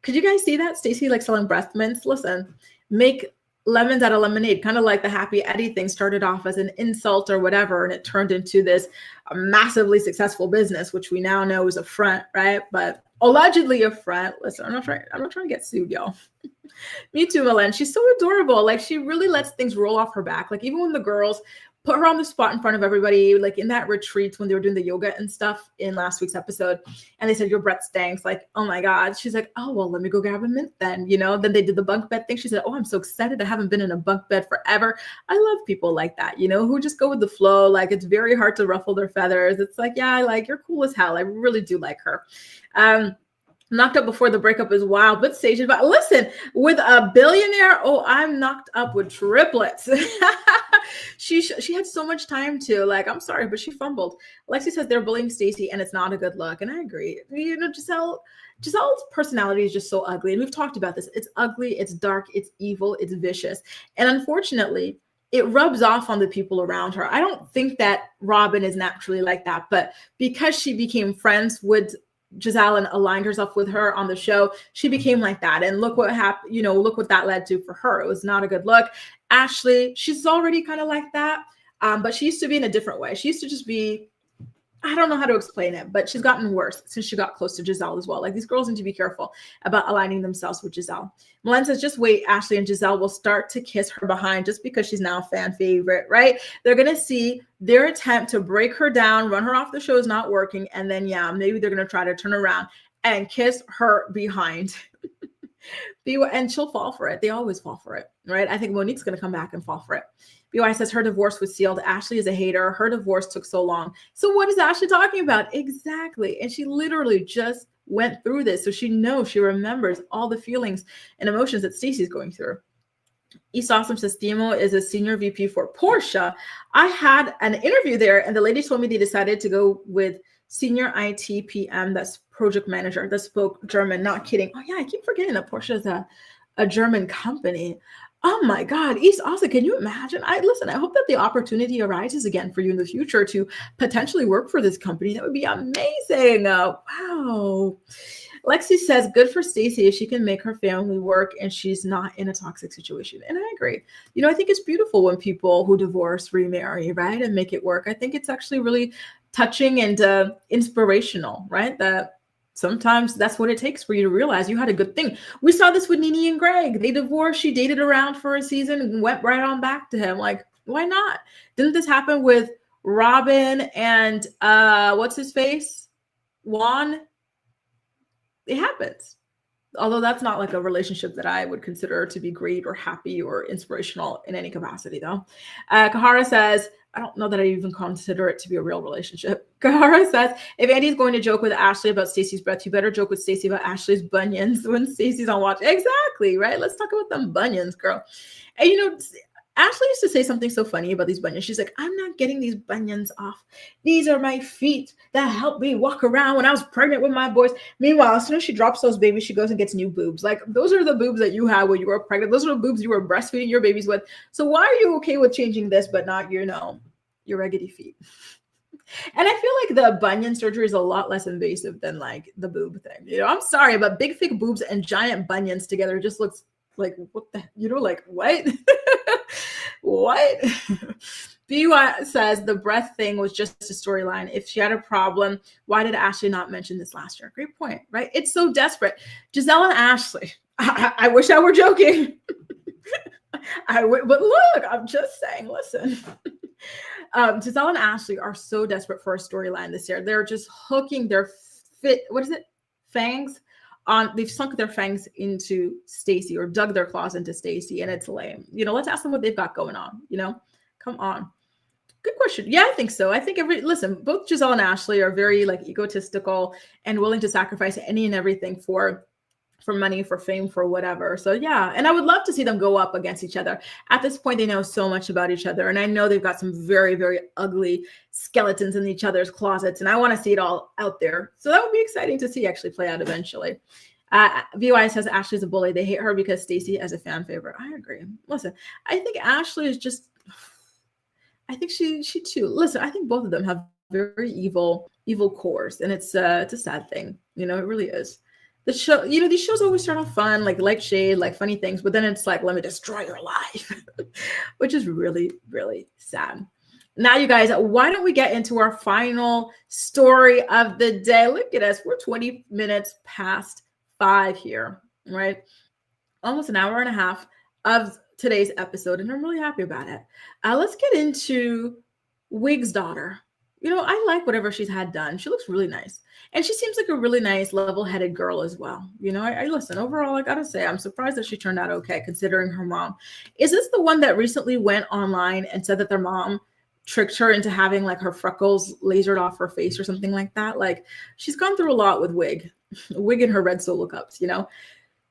Could you guys see that? Stacey like selling breath mints? Listen, make lemons out of lemonade, kind of like the Happy Eddie thing started off as an insult or whatever, and it turned into this massively successful business, which we now know is a front, right? But allegedly a front. Listen, I'm not trying to get sued, y'all. Me too, Milan. She's so adorable. Like, she really lets things roll off her back. Like, even when the girls put her on the spot in front of everybody, like in that retreat when they were doing the yoga and stuff in last week's episode, and they said, your breath stinks. Like, oh my God. She's like, oh, well, let me go grab a mint then, Then they did the bunk bed thing. She said, oh, I'm so excited. I haven't been in a bunk bed forever. I love people like that, who just go with the flow. Like, it's very hard to ruffle their feathers. It's like, yeah, like, you're cool as hell. I really do like her. Knocked up before the breakup is wild, but Sage, but listen, with a billionaire, I'm knocked up with triplets. She had so much time to, like, I'm sorry, but she fumbled. Lexi says they're bullying Stacey and it's not a good look. And I agree. Giselle's personality is just so ugly. And we've talked about this. It's ugly, it's dark, it's evil, it's vicious. And unfortunately, it rubs off on the people around her. I don't think that Robin is naturally like that, but because she became friends with Giselle and aligned herself with her on the show, she became like that. And look what happened, look what that led to for her. It was not a good look. Ashley, she's already kind of like that. But she used to be in a different way. She used to just be, I don't know how to explain it, but she's gotten worse since she got close to Giselle as well. Like, these girls need to be careful about aligning themselves with Giselle. Milan says, just wait, Ashley and Giselle will start to kiss her behind just because she's now a fan favorite, right? They're going to see their attempt to break her down, run her off the show is not working. And then, yeah, maybe they're going to try to turn around and kiss her behind. And she'll fall for it. They always fall for it, right? I think Monique's going to come back and fall for it. BY says her divorce was sealed. Ashley is a hater. Her divorce took so long. So what is Ashley talking about? Exactly. And she literally just went through this. So she knows, she remembers all the feelings and emotions that Stacey's going through. East Awesome says Timo is a senior VP for Porsche. I had an interview there and the lady told me they decided to go with senior IT PM, that's project manager, that spoke German. Not kidding. Oh yeah, I keep forgetting that Porsche is a German company. Oh my God, East Austin, can you imagine? I hope that the opportunity arises again for you in the future to potentially work for this company. That would be amazing. Wow. Lexi says, good for Stacey if she can make her family work and she's not in a toxic situation. And I agree. I think it's beautiful when people who divorce remarry, right? And make it work. I think it's actually really touching and inspirational, right? That sometimes that's what it takes for you to realize you had a good thing. We saw this with Nene and Greg. They divorced. She dated around for a season and went right on back to him. Like, why not? Didn't this happen with Robin and what's his face? Juan, it happens. Although that's not like a relationship that I would consider to be great or happy or inspirational in any capacity, though. Kahara says, I don't know that I even consider it to be a real relationship. Kahara says, if Andy's going to joke with Ashley about Stacey's breath, you better joke with Stacey about Ashley's bunions when Stacey's on watch. Exactly, right? Let's talk about them bunions, girl. And Ashley used to say something so funny about these bunions. She's like, I'm not getting these bunions off. These are my feet that helped me walk around when I was pregnant with my boys. Meanwhile, as soon as she drops those babies, she goes and gets new boobs. Like, those are the boobs that you had when you were pregnant. Those are the boobs you were breastfeeding your babies with. So why are you okay with changing this, but not your raggedy feet? And I feel like the bunion surgery is a lot less invasive than like the boob thing. I'm sorry, but big, thick boobs and giant bunions together just looks like, what the, like, what? What? BY says the breath thing was just a storyline. If she had a problem, why did Ashley not mention this last year? Great point, right? It's so desperate. Giselle and Ashley, I wish I were joking. But look, I'm just saying, listen. Giselle and Ashley are so desperate for a storyline this year. They're just hooking their fangs on. They've sunk their fangs into Stacey or dug their claws into Stacey, and it's lame. Let's ask them what they've got going on. Come on. Good question. Yeah, I think so. I think both Giselle and Ashley are very like egotistical and willing to sacrifice any and everything for money, for fame, for whatever. So yeah, and I would love to see them go up against each other. At this point, they know so much about each other, and I know they've got some very, very ugly skeletons in each other's closets, and I want to see it all out there. So that would be exciting to see actually play out eventually. VY says Ashley's a bully. They hate her because Stacey is a fan favorite. I agree. Listen, I think Ashley is just, I think she too. Listen, I think both of them have very evil cores, and it's a sad thing. It really is. The show, these shows always start off fun, like shade, like funny things, but then it's like, let me destroy your life, which is really, really sad. Now, you guys, why don't we get into our final story of the day? Look at us. We're 20 minutes past 5 here, right? Almost an hour and a half of today's episode, and I'm really happy about it. Let's get into Wig's daughter. I like whatever she's had done. She looks really nice. And she seems like a really nice, level-headed girl as well. I listen, overall, I gotta say, I'm surprised that she turned out okay, considering her mom. Is this the one that recently went online and said that their mom tricked her into having like her freckles lasered off her face or something like that? Like, she's gone through a lot with Wig and her red solo cups,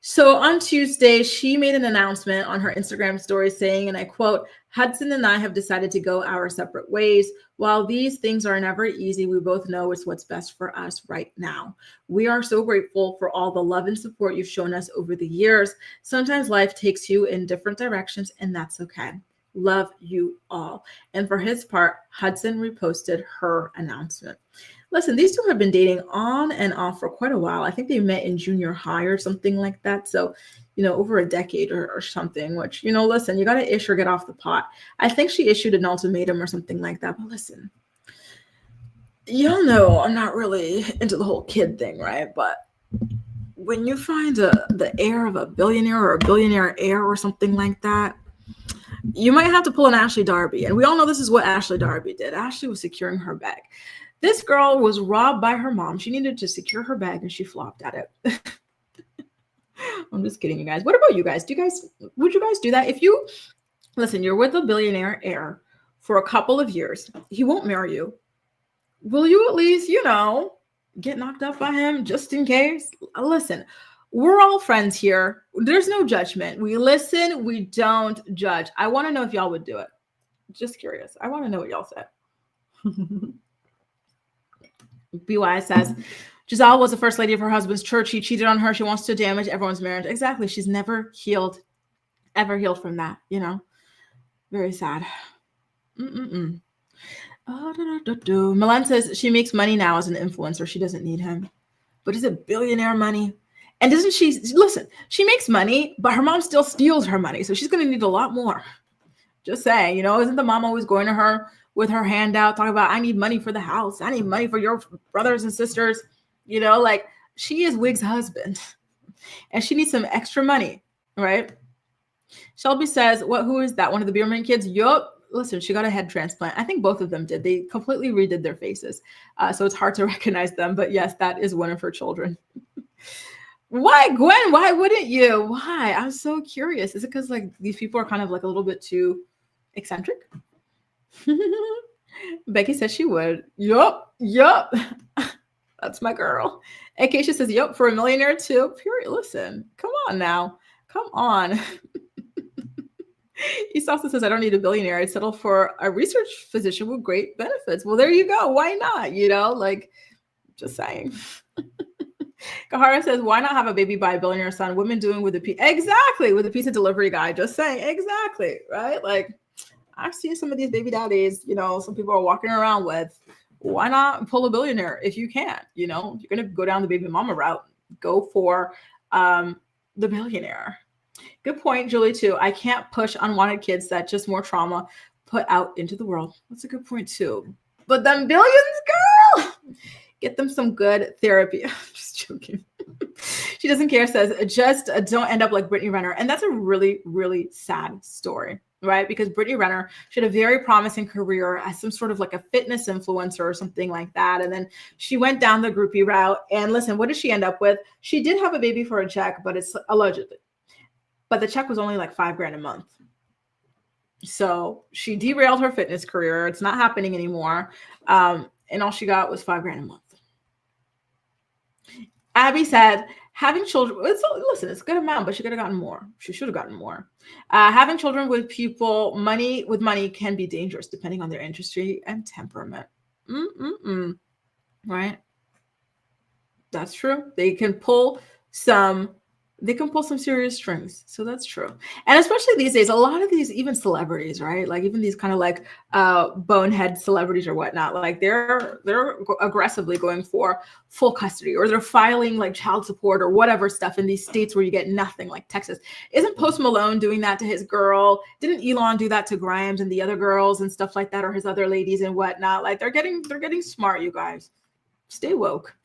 So on Tuesday, she made an announcement on her Instagram story saying, and I quote, Hudson and I have decided to go our separate ways. While these things are never easy, we both know it's what's best for us right now. We are so grateful for all the love and support you've shown us over the years. Sometimes life takes you in different directions, and that's okay. Love you all. And for his part, Hudson reposted her announcement. Listen, these two have been dating on and off for quite a while. I think they met in junior high or something like that. So, over a decade or something, which, listen, you got to ish or get off the pot. I think she issued an ultimatum or something like that. But listen, y'all know I'm not really into the whole kid thing, right? But when you find the heir of a billionaire or a billionaire heir or something like that, you might have to pull an Ashley Darby. And we all know this is what Ashley Darby did. Ashley was securing her bag. This girl was robbed by her mom. She needed to secure her bag and she flopped at it. I'm just kidding, you guys. What about you guys? Would you guys do that? If you, listen, you're with a billionaire heir for a couple of years. He won't marry you. Will you at least, get knocked up by him just in case? Listen, we're all friends here. There's no judgment. We listen. We don't judge. I want to know if y'all would do it. Just curious. I want to know what y'all said. BY says, Giselle was the first lady of her husband's church. He cheated on her. She wants to damage everyone's marriage. Exactly. She's never ever healed from that, Very sad. Milan says she makes money now as an influencer. She doesn't need him. But is it billionaire money? And doesn't she, listen, she makes money, but her mom still steals her money. So she's going to need a lot more. Just saying, isn't the mom always going to her with her hand out, talking about, I need money for the house. I need money for your brothers and sisters. Like, she is Wig's husband and she needs some extra money, right? Shelby says, who is that? One of the Bierman kids? Yup. listen, she got a head transplant. I think both of them did. They completely redid their faces. So it's hard to recognize them. But yes, that is one of her children. Why, Gwen? Why wouldn't you? Why? I'm so curious. Is it because like these people are kind of like a little bit too eccentric? Becky says she would. Yup. That's my girl. Acacia says, yup, for a millionaire too. Period. Listen, come on now. Come on. East also says, I don't need a billionaire. I'd settle for a research physician with great benefits. Well, there you go. Why not? You know, like, just saying. Kahara says, why not have a baby by a billionaire son? Women doing with the exactly with the pizza delivery guy. Just saying, exactly, right? Like, I've seen some of these baby daddies, you know, some people are walking around with. Why not pull a billionaire if you can? You know, you're gonna go down the baby mama route. Go for the billionaire. Good point, Julie, too. I can't push unwanted kids. That's just more trauma put out into the world. That's a good point, too. But them billions, girl, get them some good therapy. I'm just joking. She doesn't care, says, just don't end up like Brittany Renner. And that's a really, really sad story, right? Because Brittany Renner, she had a very promising career as some sort of like a fitness influencer or something like that. And then she went down the groupie route. And listen, what did she end up with? She did have a baby for a check, but it's allegedly. But the check was only like $5,000 a month. So she derailed her fitness career. It's not happening anymore. And all she got was $5,000 a month. Abby said, having children, listen, it's a good amount, but she could have gotten more. She should have gotten more. Having children with people, money can be dangerous depending on their industry and temperament. Right? That's true. They can pull some serious strings. So that's true. And especially these days, a lot of these, even celebrities, right? Like even these kind of like bonehead celebrities or whatnot, like they're aggressively going for full custody, or they're filing like child support or whatever stuff in these states where you get nothing, like Texas. Isn't Post Malone doing that to his girl? Didn't Elon do that to Grimes and the other girls and stuff like that, or his other ladies and whatnot? Like they're getting smart, you guys. Stay woke.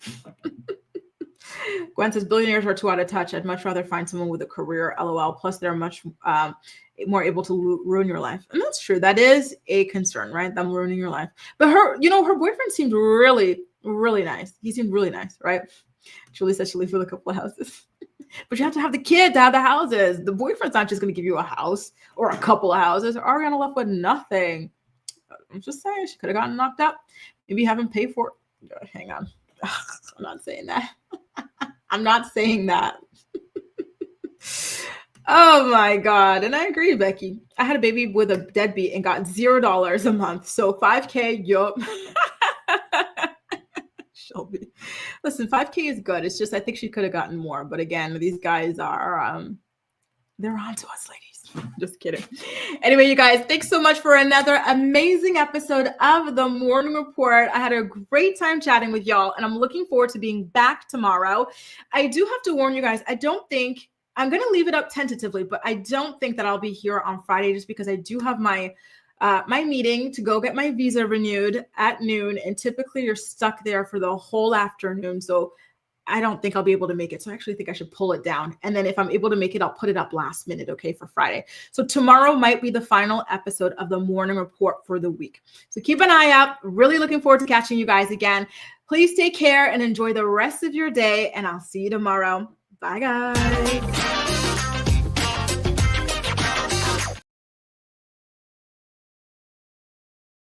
Gwen says, billionaires are too out of touch. I'd much rather find someone with a career, LOL. Plus, they're much more able to ruin your life. And that's true. That is a concern, right? Them ruining your life. But her boyfriend seemed really, really nice. He seemed really nice, right? Julie says she leaves with a couple of houses. But you have to have the kid to have the houses. The boyfriend's not just going to give you a house or a couple of houses. Ariana left with nothing. I'm just saying, she could have gotten knocked up. Maybe have him pay for it. Hang on. I'm not saying that. I'm not saying that. Oh my God. And I agree, Becky. I had a baby with a deadbeat and got $0 a month. So $5,000, yup. Shelby. Listen, $5,000 is good. It's just, I think she could have gotten more. But again, these guys are, they're on to us, ladies. Just kidding. Anyway, you guys, thanks so much for another amazing episode of The Morning Report. I had a great time chatting with y'all, and I'm looking forward to being back tomorrow. I do have to warn you guys, I don't think, I'm going to leave it up tentatively, but I don't think that I'll be here on Friday just because I do have my meeting to go get my visa renewed at noon, and typically you're stuck there for the whole afternoon. So I don't think I'll be able to make it. So I actually think I should pull it down. And then if I'm able to make it, I'll put it up last minute, okay, for Friday. So tomorrow might be the final episode of The Morning Report for the week. So keep an eye out. Really looking forward to catching you guys again. Please take care and enjoy the rest of your day. And I'll see you tomorrow. Bye, guys.